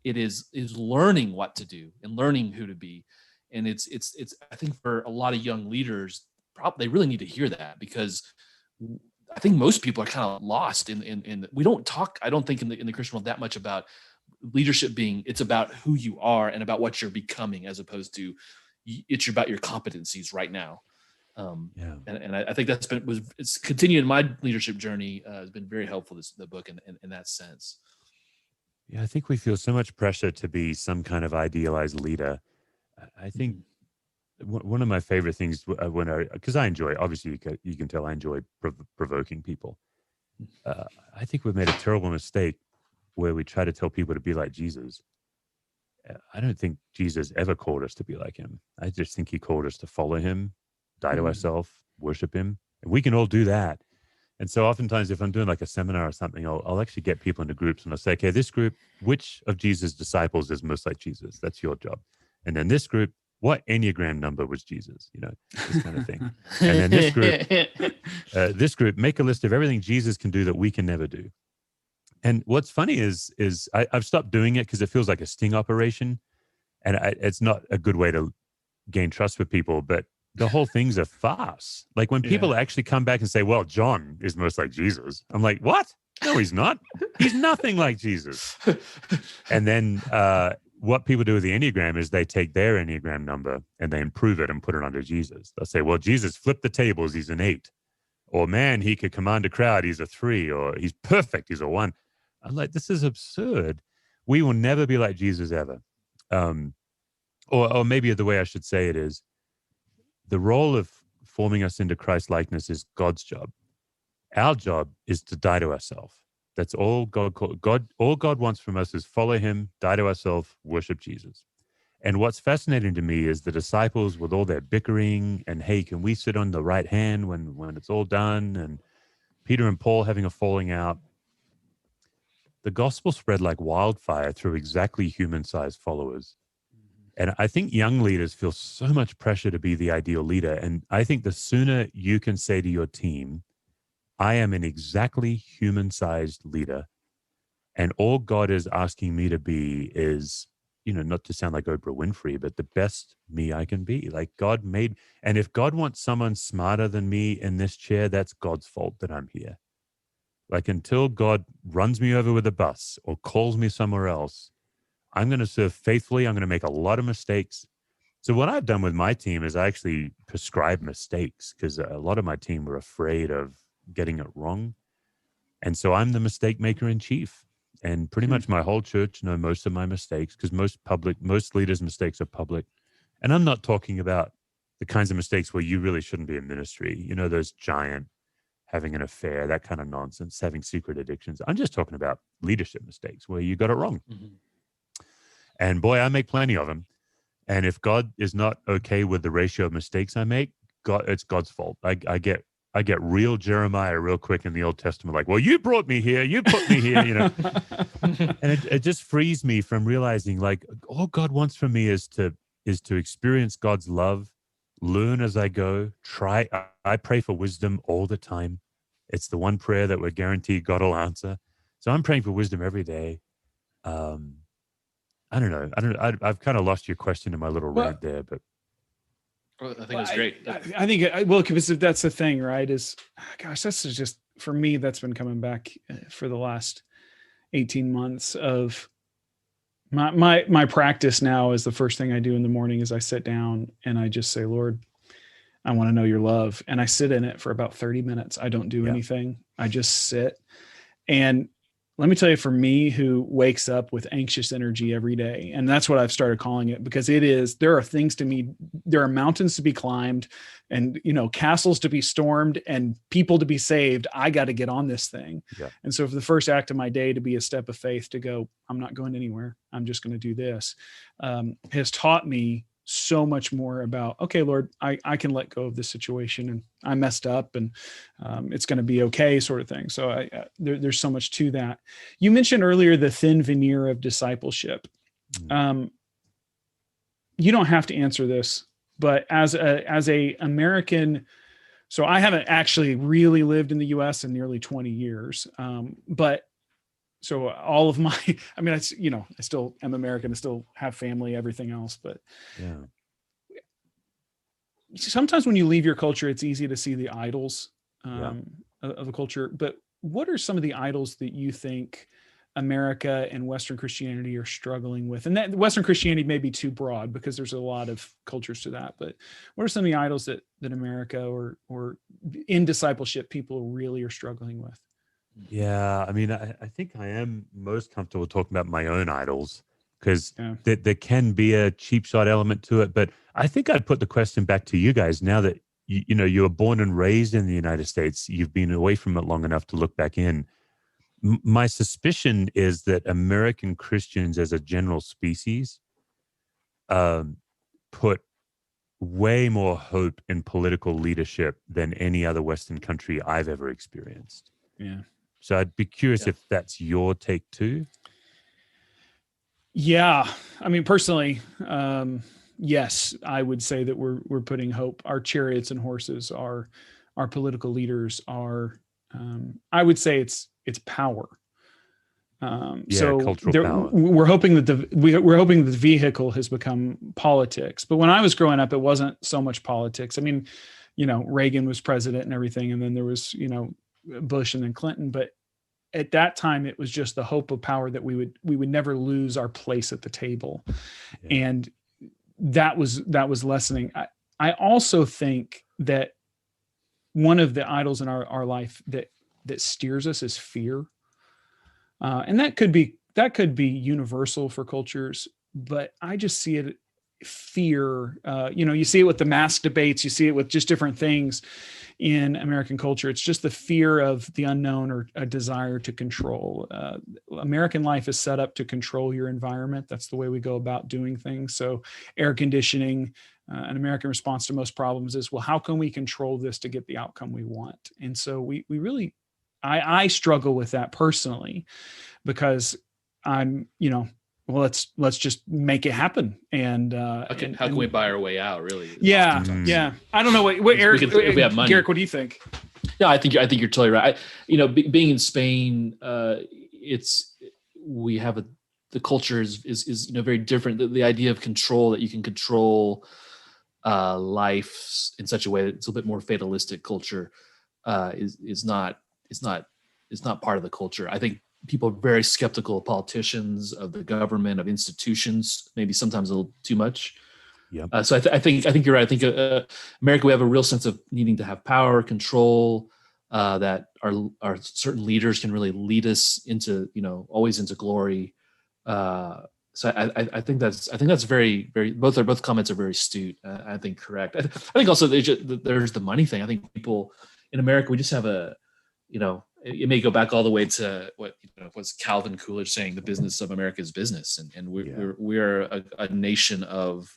It is learning what to do and learning who to be. And it's I think for a lot of young leaders, they really need to hear that, because I think most people are kind of lost in we don't talk, I don't think in the Christian world that much about leadership it's about who you are and about what you're becoming, as opposed to it's about your competencies right now. And I think it's continued in my leadership journey, has been very helpful, the book in that sense. Yeah, I think we feel so much pressure to be some kind of idealized leader. I think one of my favorite things because I enjoy, obviously you can tell I enjoy provoking people. I think we've made a terrible mistake where we try to tell people to be like Jesus. I don't think Jesus ever called us to be like him. I just think he called us to follow him, die to ourselves, worship him. And we can all do that. And so oftentimes if I'm doing like a seminar or something, I'll actually get people into groups and I'll say, okay, this group, which of Jesus' disciples is most like Jesus? That's your job. And then this group, what Enneagram number was Jesus? This kind of thing. And then this group, make a list of everything Jesus can do that we can never do. And what's funny is I've stopped doing it because it feels like a sting operation, and it's not a good way to gain trust with people. But the whole thing's a farce. Like when people actually come back and say, "Well, John is most like Jesus," I'm like, "What? No, he's not. He's nothing like Jesus." And then what people do with the Enneagram is they take their Enneagram number and they improve it and put it onto Jesus. They'll say, "Well, Jesus flipped the tables. He's an 8." Or, "Man, he could command a crowd. He's a 3." Or, "He's perfect. He's a 1." I'm like, this is absurd. We will never be like Jesus ever. Or maybe the way I should say it is, the role of forming us into Christ likeness is God's job. Our job is to die to ourselves. That's all all God wants from us is follow him, die to ourselves, worship Jesus. And what's fascinating to me is the disciples with all their bickering and, hey, can we sit on the right hand when it's all done? And Peter and Paul having a falling out. The gospel spread like wildfire through exactly human-sized followers. And I think young leaders feel so much pressure to be the ideal leader. And I think the sooner you can say to your team, I am an exactly human-sized leader, and all God is asking me to be is, not to sound like Oprah Winfrey, but the best me I can be. Like God made, and if God wants someone smarter than me in this chair, that's God's fault that I'm here. Like until God runs me over with a bus or calls me somewhere else, I'm going to serve faithfully. I'm going to make a lot of mistakes. So what I've done with my team is I actually prescribe mistakes because a lot of my team were afraid of getting it wrong. And so I'm the mistake maker in chief. And pretty much my whole church know most of my mistakes because most leaders' mistakes are public. And I'm not talking about the kinds of mistakes where you really shouldn't be in ministry. Those giant having an affair, that kind of nonsense, having secret addictions. I'm just talking about leadership mistakes where you got it wrong. Mm-hmm. And boy, I make plenty of them. And if God is not okay with the ratio of mistakes I make, it's God's fault. I get real Jeremiah real quick in the Old Testament, like, well, you brought me here, you put me here, And it just frees me from realizing like all God wants from me is to experience God's love, learn as I go, try. I pray for wisdom all the time. It's the one prayer that we're guaranteed God will answer. So I'm praying for wisdom every day. I don't know. I've kind of lost your question in my little rant there, but. Well, I think it's great. I think, because that's the thing, right? Is, gosh, that's just, for me, that's been coming back for the last 18 months of my practice now is the first thing I do in the morning is I sit down and I just say, Lord, I want to know your love. And I sit in it for about 30 minutes. I don't do anything. I just sit. And let me tell you, for me, who wakes up with anxious energy every day, and that's what I've started calling it, because there are things to me, there are mountains to be climbed and, castles to be stormed and people to be saved. I got to get on this thing. Yeah. And so for the first act of my day to be a step of faith to go, I'm not going anywhere. I'm just going to do this, has taught me so much more about, okay, Lord, I can let go of this situation and I messed up and it's going to be okay, sort of thing. So there's so much to that. You mentioned earlier the thin veneer of discipleship. You don't have to answer this, but as a American, so I haven't actually really lived in the US in nearly 20 years. But so all of my, I still am American, I still have family, everything else, but sometimes when you leave your culture, it's easy to see the idols of a culture. But what are some of the idols that you think America and Western Christianity are struggling with? And that Western Christianity may be too broad because there's a lot of cultures to that, but what are some of the idols that America or in discipleship people really are struggling with? Yeah, I think I am most comfortable talking about my own idols because Yeah. there can be a cheap shot element to it. But I think I'd put the question back to you guys now that you were born and raised in the United States. You've been away from it long enough to look back in. My suspicion is that American Christians as a general species put way more hope in political leadership than any other Western country I've ever experienced. Yeah. So I'd be curious if that's your take too. Yeah. I mean, personally, yes, I would say that we're putting hope. Our chariots and horses, our political leaders are, I would say it's power. So cultural power. we're hoping that we're hoping that the vehicle has become politics. But when I was growing up, it wasn't so much politics. I mean, Reagan was president and everything, and then there was, Bush and then Clinton. But at that time, it was just the hope of power that we would never lose our place at the table, and that was lessening. I also think that one of the idols in our life that steers us is fear. And that could be universal for cultures, but I just see it fear. You see it with the mask debates, you see it with just different things in American culture. It's just the fear of the unknown or a desire to control. American life is set up to control your environment. That's the way we go about doing things. So air conditioning, an American response to most problems is, well, how can we control this to get the outcome we want? And so we really, I struggle with that personally, because I'm, well, let's just make it happen. And how can we buy our way out? Really? Yeah. I don't know what Eric. If we have money. Garrick, what do you think? No, I think you're totally right. Being in Spain, we have the culture is very different. The idea of control, that you can control life in such a way that it's a little bit more fatalistic culture, is not part of the culture. I think people are very skeptical of politicians, of the government, of institutions, maybe sometimes a little too much. Yeah. So I think you're right. I think America, we have a real sense of needing to have power, control, that our certain leaders can really lead us into, always into glory. So I think that's very, very, both comments are very astute. I think correct. I think also there's the money thing. I think people in America, we just have it may go back all the way to what was Calvin Coolidge saying, the business of America is business. And we're a nation of,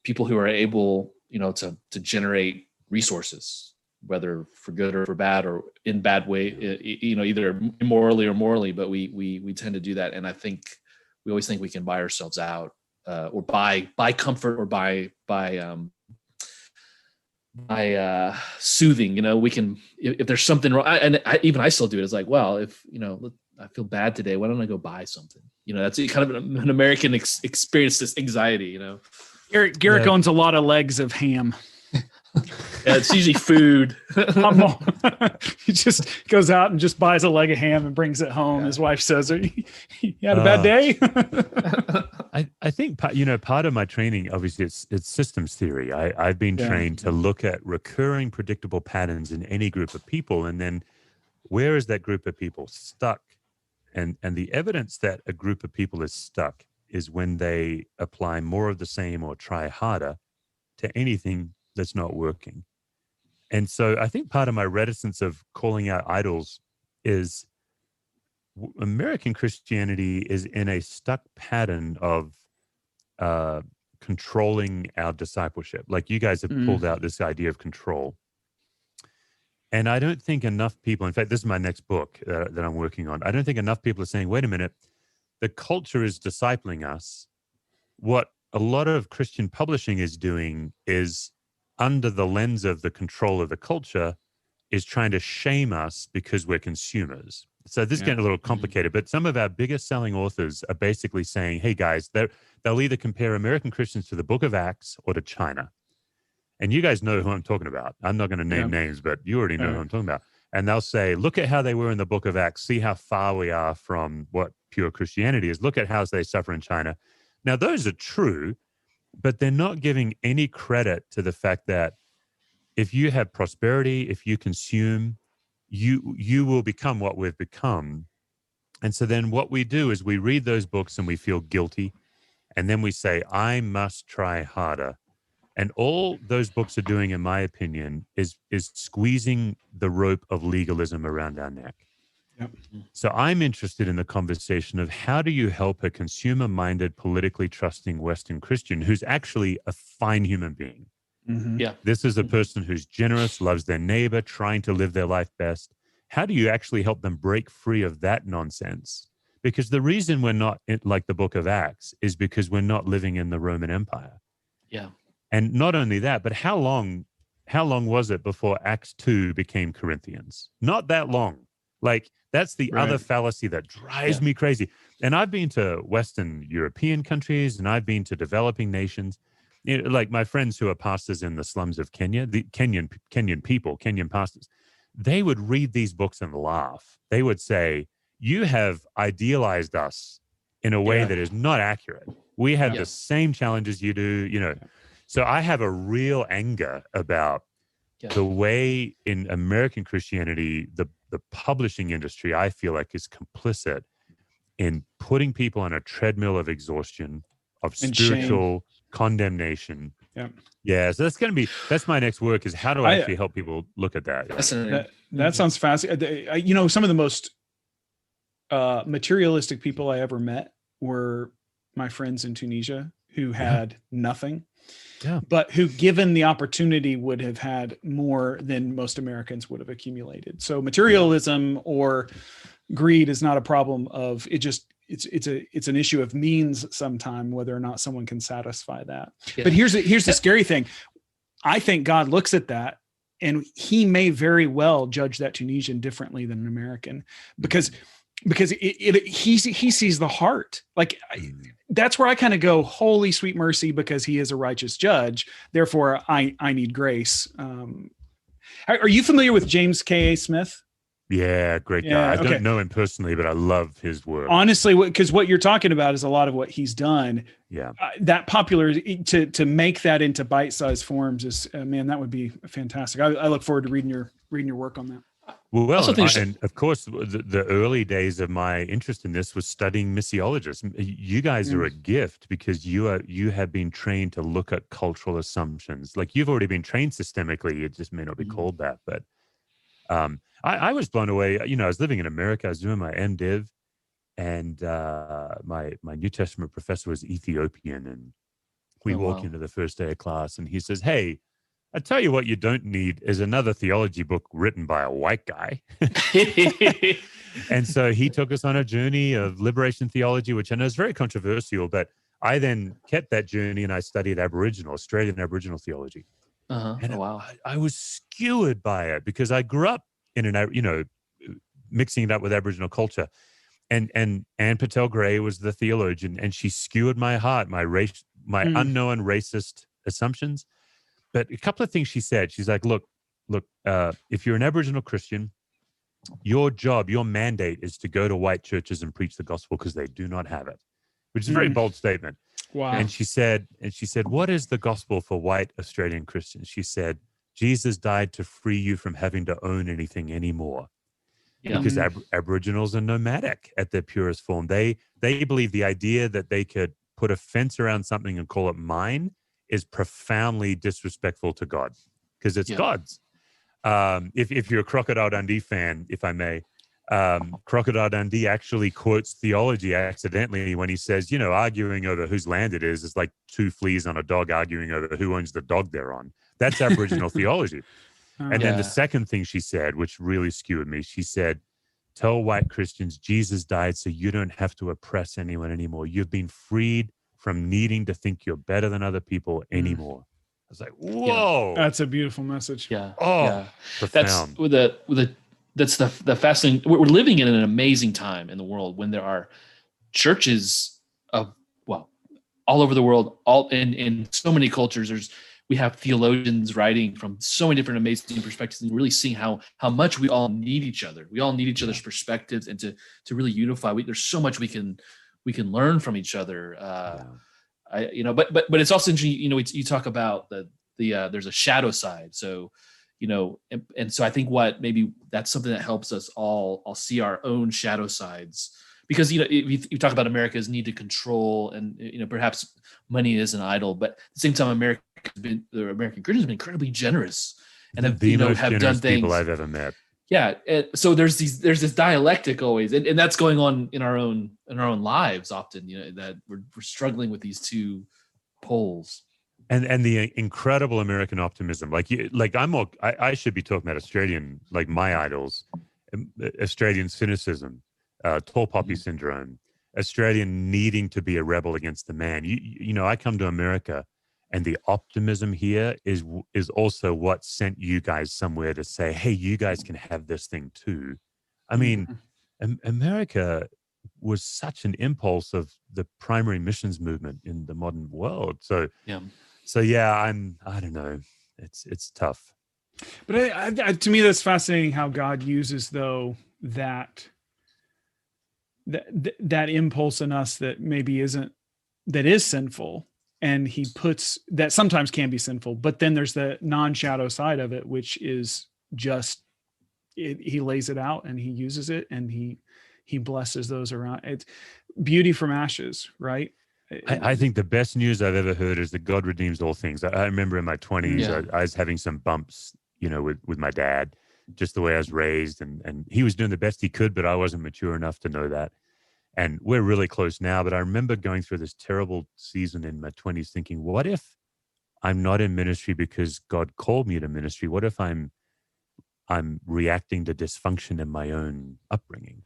people who are able, to generate resources, whether for good or for bad or in bad way, either immorally or morally, but we tend to do that. And I think we always think we can buy ourselves out, or buy comfort, or buy soothing. We can, if there's something wrong, even I still do it. It's like, well, if I feel bad today, why don't I go buy something? That's kind of an American experience, this anxiety. Garrick owns a lot of legs of ham. Yeah, it's usually food. He just goes out and just buys a leg of ham and brings it home. Yeah. His wife says, "You had a bad day." I think part of my training, obviously, it's systems theory. I've been trained to look at recurring, predictable patterns in any group of people, and then where is that group of people stuck? And the evidence that a group of people is stuck is when they apply more of the same or try harder to anything that's not working. And so I think part of my reticence of calling out idols is American Christianity is in a stuck pattern of controlling our discipleship. Like you guys have pulled out this idea of control. And I don't think enough people, in fact, this is my next book that I'm working on. I don't think enough people are saying, wait a minute, the culture is discipling us. What a lot of Christian publishing is doing is, under the lens of the control of the culture, is trying to shame us because we're consumers. So this is getting a little complicated, but some of our biggest selling authors are basically saying, hey guys, they'll either compare American Christians to the Book of Acts or to China. And you guys know who I'm talking about. I'm not going to name names, but you already know who I'm talking about. And they'll say, look at how they were in the Book of Acts. See how far we are from what pure Christianity is. Look at how they suffer in China. Now, those are true, but they're not giving any credit to the fact that if you have prosperity, if you consume, you will become what we've become. And so then what we do is we read those books and we feel guilty. And then we say, I must try harder. And all those books are doing, in my opinion, is squeezing the rope of legalism around our neck. Yep. So I'm interested in the conversation of how do you help a consumer-minded, politically trusting Western Christian who's actually a fine human being? Mm-hmm. Yeah. This is a person who's generous, loves their neighbor, trying to live their life best. How do you actually help them break free of that nonsense? Because the reason we're not like the book of Acts is because we're not living in the Roman Empire. Yeah. And not only that, but how long was it before Acts 2 became Corinthians? Not that long. Like, that's the other fallacy that drives me crazy. And I've been to Western European countries and I've been to developing nations. You know, like my friends who are pastors in the slums of Kenya, the Kenyan pastors, they would read these books and laugh. They would say, you have idealized us in a way that is not accurate. We have the same challenges you do, you know. So I have a real anger about the way in American Christianity, the publishing industry, I feel like, is complicit in putting people on a treadmill of exhaustion, of spiritual condemnation. Yeah. So that's my next work, is how do I actually help people look at that? That sounds fascinating. You know, some of the most materialistic people I ever met were my friends in Tunisia who had nothing. Yeah. But who, given the opportunity, would have had more than most Americans would have accumulated. So materialism or greed is not a problem of it. It's an issue of means sometime, whether or not someone can satisfy that. Yeah. But here's the scary thing. I think God looks at that and he may very well judge that Tunisian differently than an American because he sees the heart. Like, that's where I kind of go, holy sweet mercy, because he is a righteous judge. Therefore, I need grace. Are you familiar with James K.A. Smith? Yeah, great guy. I don't know him personally, but I love his work. Honestly, because what you're talking about is a lot of what he's done. Yeah, that popular to make that into bite-sized forms is, man, that would be fantastic. I look forward to reading your work on that. Well, and of course, the early days of my interest in this was studying missiologists. You guys are a gift because you have been trained to look at cultural assumptions. Like, you've already been trained systemically. It just may not be called that. But I was blown away. You know, I was living in America. I was doing my MDiv, and my New Testament professor was Ethiopian. And we walk into the first day of class, and he says, "Hey, I tell you what you don't need is another theology book written by a white guy." And so he took us on a journey of liberation theology, which I know is very controversial, but I then kept that journey and I studied Australian Aboriginal theology. And I was skewered by it because I grew up in mixing it up with Aboriginal culture. And Ann Patel Gray was the theologian, and she skewered my heart, my unknown racist assumptions. But a couple of things she said. She's like, look, if you're an Aboriginal Christian, your job, your mandate is to go to white churches and preach the gospel because they do not have it, which is a very bold statement. Wow. And she said, what is the gospel for white Australian Christians? She said, Jesus died to free you from having to own anything anymore. Yeah. Because Aboriginals are nomadic at their purest form. They believe the idea that they could put a fence around something and call it mine is profoundly disrespectful to God, because it's God's. If you're a Crocodile Dundee fan, if I may, Crocodile Dundee actually quotes theology accidentally when he says, arguing over whose land it is like two fleas on a dog arguing over who owns the dog they're on. That's Aboriginal theology. And then the second thing she said, which really skewered me, she said, tell white Christians Jesus died so you don't have to oppress anyone anymore. You've been freed from needing to think you're better than other people anymore. I was like, whoa. That's a beautiful message. Yeah. Profound. That's the fascinating. We're living in an amazing time in the world when there are churches all over the world, all in so many cultures. We have theologians writing from so many different amazing perspectives, and really seeing how much we all need each other. We all need each other's perspectives, and to really unify. There's so much we can learn from each other. But it's also interesting. You talk about the there's a shadow side. So, and so I think maybe that's something that helps us all see our own shadow sides because you talk about America's need to control, and perhaps money is an idol, but at the same time, American Christians have been incredibly generous and have the most have generous done things. people I've ever met. Yeah, so there's this dialectic always, and that's going on in our own lives often. That we're struggling with these two poles. And the incredible American optimism, I should be talking about Australian, like my idols, Australian cynicism, tall poppy syndrome, Australian needing to be a rebel against the man. I come to America, and the optimism here is also what sent you guys somewhere to say, hey, you guys can have this thing too. I mean, America was such an impulse of the primary missions movement in the modern world. So yeah, I don't know. It's tough. But to me, that's fascinating how God uses, though, that impulse in us that maybe is sinful, and he puts that sometimes can be sinful, but then there's the non-shadow side of it, which is just he lays it out and he uses it and he blesses those around. It's beauty from ashes, right? I think the best news I've ever heard is that God redeems all things. I remember in my 20s, I was having some bumps, with my dad, just the way I was raised, and he was doing the best he could, but I wasn't mature enough to know that. And we're really close now, but I remember going through this terrible season in my 20s thinking, what if I'm not in ministry because God called me to ministry? What if I'm reacting to dysfunction in my own upbringing?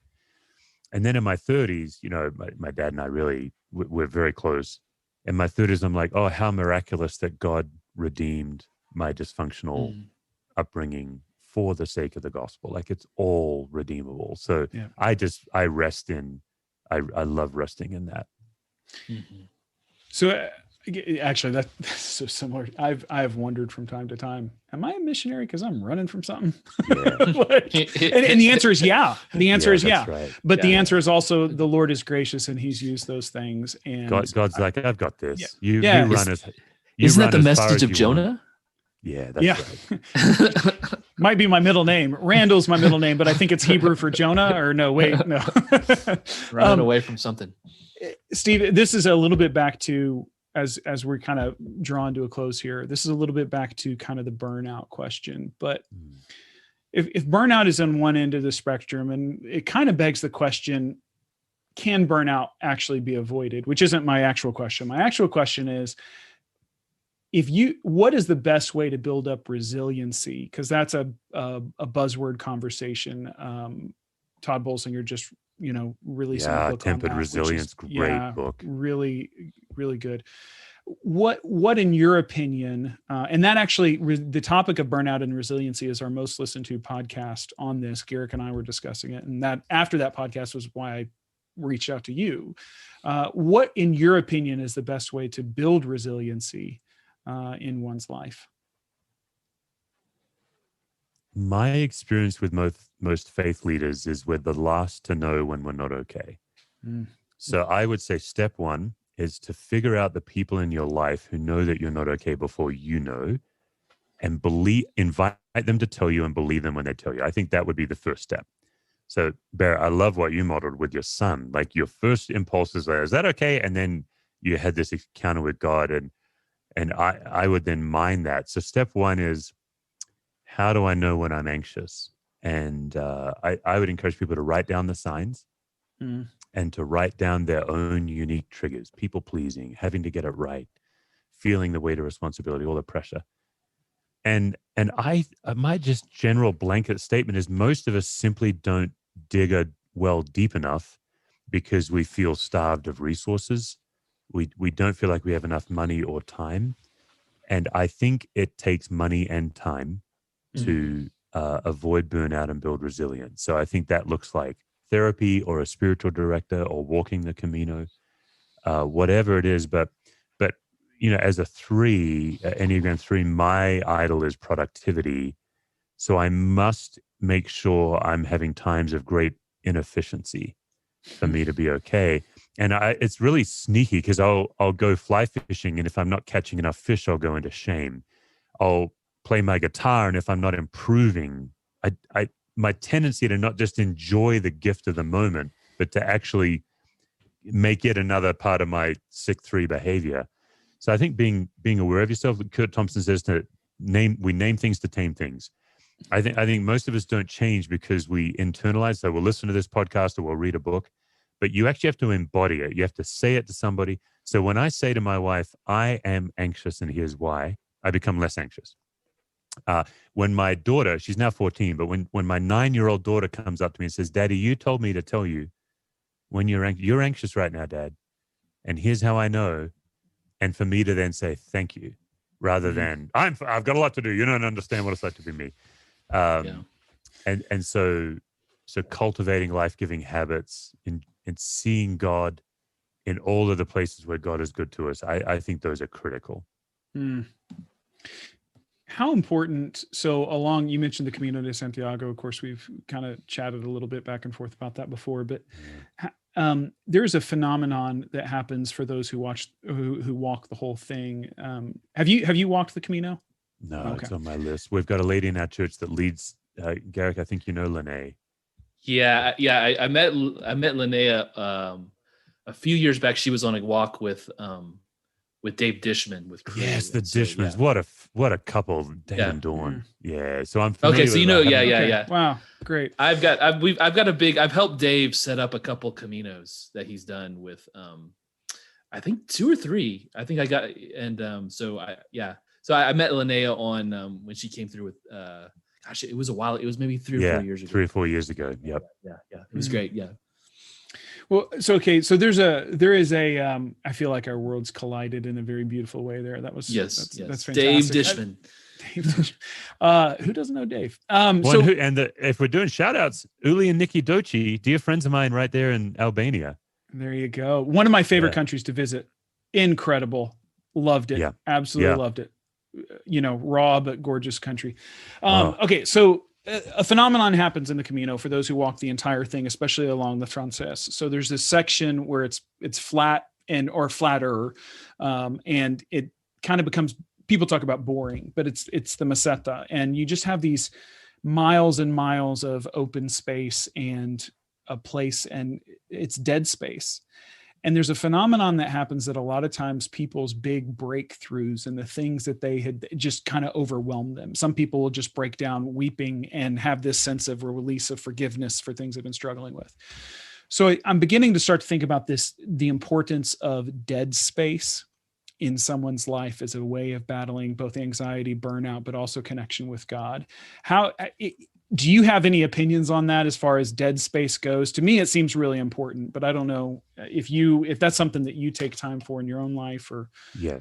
And then in my 30s, my dad and I we're very close. In my 30s, I'm like, oh, how miraculous that God redeemed my dysfunctional upbringing for the sake of the gospel. Like, it's all redeemable. So I rest in, I love resting in that. Mm-hmm. So actually, that's so similar. I've wondered from time to time, am I a missionary because I'm running from something? Yeah. and the answer is yeah. The answer is yeah. Right. But the answer is also the Lord is gracious and he's used those things. And God's like, I've got this. You isn't that the message of Jonah? Yeah, that's right. Might be my middle name. Randall's my middle name, but I think it's Hebrew for Jonah. Or no, wait, no. Running away from something. Steve, this is a little bit back to, as we're kind of drawn to a close here, this is a little bit back to kind of the burnout question. But if burnout is on one end of the spectrum, and it kind of begs the question, can burnout actually be avoided? Which isn't my actual question. My actual question is, what is the best way to build up resiliency? Because that's a buzzword conversation. Todd Bolsinger just releasing a book Tempered on that, Resilience, great book, really, really good. What in your opinion, and that actually the topic of burnout and resiliency is our most listened to podcast on this. Garrick and I were discussing it, and that after that podcast was why I reached out to you. What in your opinion is the best way to build resiliency in one's life? My experience with most faith leaders is we're the last to know when we're not okay. So I would say step one is to figure out the people in your life who know that you're not okay before you know, and invite them to tell you and believe them when they tell you. I think that would be the first step. So Bear, I love what you modeled with your son. Like, your first impulse is that okay? And then you had this encounter with God, and I would then mind that. So step one is, how do I know when I'm anxious? And I would encourage people to write down the signs and to write down their own unique triggers: people pleasing, having to get it right, feeling the weight of responsibility, all the pressure. And my just general blanket statement is, most of us simply don't dig a well deep enough because we feel starved of resources. We don't feel like we have enough money or time. And I think it takes money and time to avoid burnout and build resilience. So I think that looks like therapy or a spiritual director or walking the Camino, whatever it is. But as a Enneagram 3, my idol is productivity. So I must make sure I'm having times of great inefficiency for me to be okay. And it's really sneaky, because I'll go fly fishing, and if I'm not catching enough fish, I'll go into shame. I'll play my guitar, and if I'm not improving, my tendency to not just enjoy the gift of the moment, but to actually make it another part of my sick 3 behavior. So I think being aware of yourself, Kurt Thompson says we name things to tame things. I think most of us don't change because we internalize. So we'll listen to this podcast or we'll read a book, but you actually have to embody it. You have to say it to somebody. So when I say to my wife, I am anxious and here's why, I become less anxious. When my daughter, she's now 14, but when my 9-year-old daughter comes up to me and says, Daddy, you told me to tell you when you're anxious right now, Dad, and here's how I know. And for me to then say, thank you, rather than I've got a lot to do. You don't understand what it's like to be me. And so cultivating life-giving habits and seeing God in all of the places where God is good to us, I think those are critical. How important, you mentioned the Camino de Santiago. Of course, we've kind of chatted a little bit back and forth about that before, but there's a phenomenon that happens for those who walk the whole thing. Have you walked the Camino? No, Okay. It's on my list. We've got a lady in our church that leads, Garrick, I think you know Lene. Yeah. I met Linnea a few years back. She was on a walk with Dave Dishman with Crew. Yes, the so, Dishmans. yeah. What a couple, Dave and Dawn. Yeah. So I'm Okay, familiar so you with know, that. yeah. Wow, great. I've helped Dave set up a couple Caminos that he's done with I think 2 or 3. I think I got so I met Linnea on when she came through with it was a while. It was maybe 3 or 4 years ago. 3 or 4 years ago. Yep. Yeah. It was great. Yeah. Well, so there is a I feel like our worlds collided in a very beautiful way there. That's fantastic. Dave Dishman. Who doesn't know Dave? If we're doing shout outs, Uli and Nikki Doci, dear friends of mine right there in Albania. There you go. One of my favorite countries to visit. Incredible. Loved it. Yeah. Absolutely loved it. Raw but gorgeous country. Okay, so a phenomenon happens in the Camino for those who walk the entire thing, especially along the Frances. So there's this section where it's flat or flatter, and it kind of becomes, people talk about boring, but it's the Meseta, and you just have these miles and miles of open space and a place, and it's dead space. And there's a phenomenon that happens that a lot of times people's big breakthroughs and the things that they had just kind of overwhelmed them. Some people will just break down weeping and have this sense of a release of forgiveness for things they've been struggling with. So I'm beginning to start to think about the importance of dead space in someone's life as a way of battling both anxiety, burnout, but also connection with God. Do you have any opinions on that as far as dead space goes? To me, it seems really important, but I don't know if that's something that you take time for in your own life or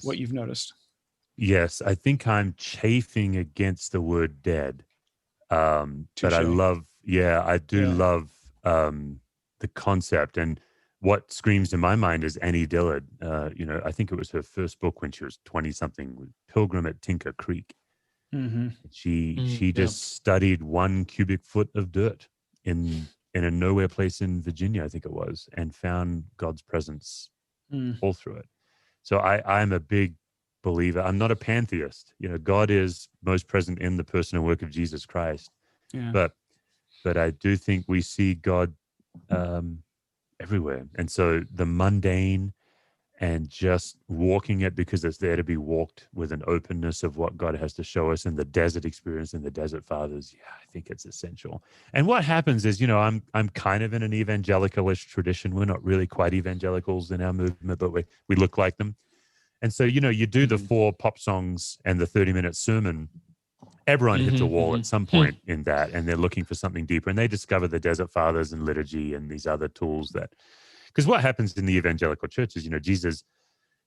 what you've noticed. Yes, I think I'm chafing against the word dead. But I love the concept, and what screams in my mind is Annie Dillard. I think it was her first book when she was 20 something, Pilgrim at Tinker Creek. Mm-hmm. She just studied 1 cubic foot of dirt in a nowhere place in Virginia, I think it was, and found God's presence all through it. So I'm a big believer. I'm not a pantheist. God is most present in the person and work of Jesus Christ. Yeah. But I do think we see God everywhere. And so the mundane and just walking it because it's there to be walked with an openness of what God has to show us, in the desert experience and the desert fathers. Yeah, I think it's essential. And what happens is, I'm kind of in an evangelicalish tradition. We're not really quite evangelicals in our movement, but we look like them. And so, you do the 4 pop songs and the 30-minute sermon. Everyone hits a wall at some point in that, and they're looking for something deeper, and they discover the desert fathers and liturgy and these other tools because what happens in the evangelical church is, Jesus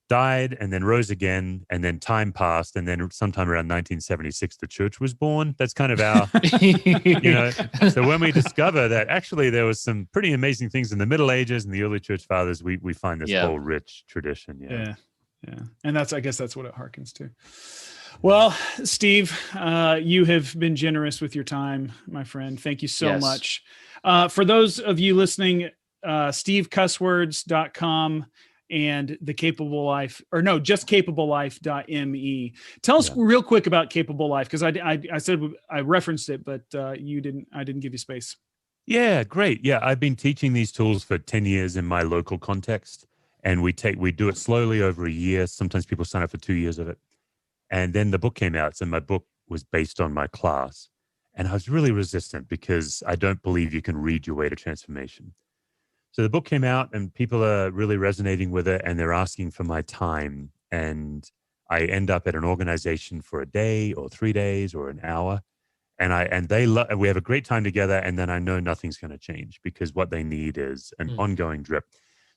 died and then rose again, and then time passed, and then sometime around 1976, the church was born. That's kind of our, So when we discover that actually there was some pretty amazing things in the Middle Ages and the early church fathers, we find this whole rich tradition. Yeah. And I guess that's what it harkens to. Well, Steve, you have been generous with your time, my friend. Thank you so much. For those of you listening, stevecusswords.com and the Capable Life, or no, just capablelife.me. Tell us real quick about Capable Life, because I said I referenced it, but I didn't give you space. Yeah, great. Yeah, I've been teaching these tools for 10 years in my local context, and we do it slowly over a year. Sometimes people sign up for 2 years of it. And then the book came out. So my book was based on my class. And I was really resistant because I don't believe you can read your way to transformation. So the book came out and people are really resonating with it and they're asking for my time. And I end up at an organization for a day or 3 days or an hour. And we have a great time together. And then I know nothing's going to change because what they need is an ongoing drip.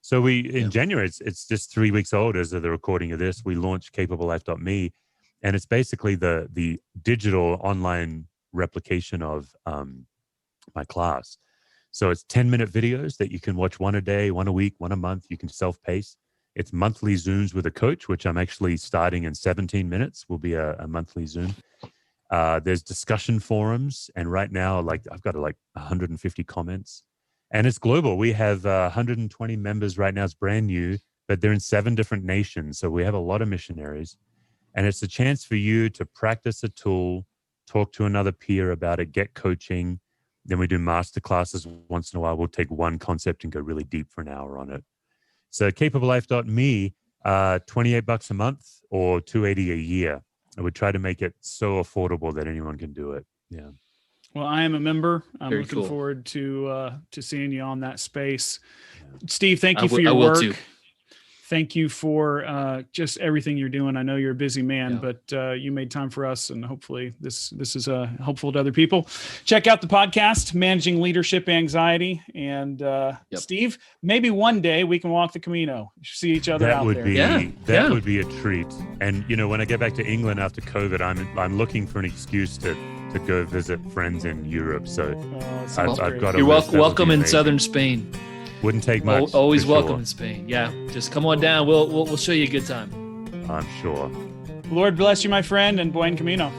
So in January, it's just 3 weeks old as of the recording of this. We launched capablelife.me, and it's basically the digital online replication of my class. So it's 10-minute videos that you can watch, one a day, one a week, one a month. You can self-pace. It's monthly Zooms with a coach, which I'm actually starting in 17 minutes will be a monthly Zoom. There's discussion forums. And right now, I've got 150 comments. And it's global. We have 120 members right now. It's brand new, but they're in 7 different nations. So we have a lot of missionaries. And it's a chance for you to practice a tool, talk to another peer about it, get coaching. Then we do master classes once in a while. We'll take one concept and go really deep for an hour on it. So capablelife.me, $28 a month or $280 a year. I would try to make it so affordable that anyone can do it. Yeah. Well, I am a member. I'm Very looking cool. forward to seeing you on that space. Steve, thank you for your I will work. too. Thank you for just everything you're doing. I know you're a busy man, but you made time for us, and hopefully this is helpful to other people. Check out the podcast, Managing Leadership Anxiety. And Steve, maybe one day we can walk the Camino, see each other out there. That would be a treat. And when I get back to England after COVID, I'm looking for an excuse to go visit friends in Europe. So I've got. You're welcome in southern Spain. Wouldn't take much. Always welcome in Spain. Yeah, just come on down. We'll show you a good time. I'm sure. Lord bless you, my friend, and buen camino.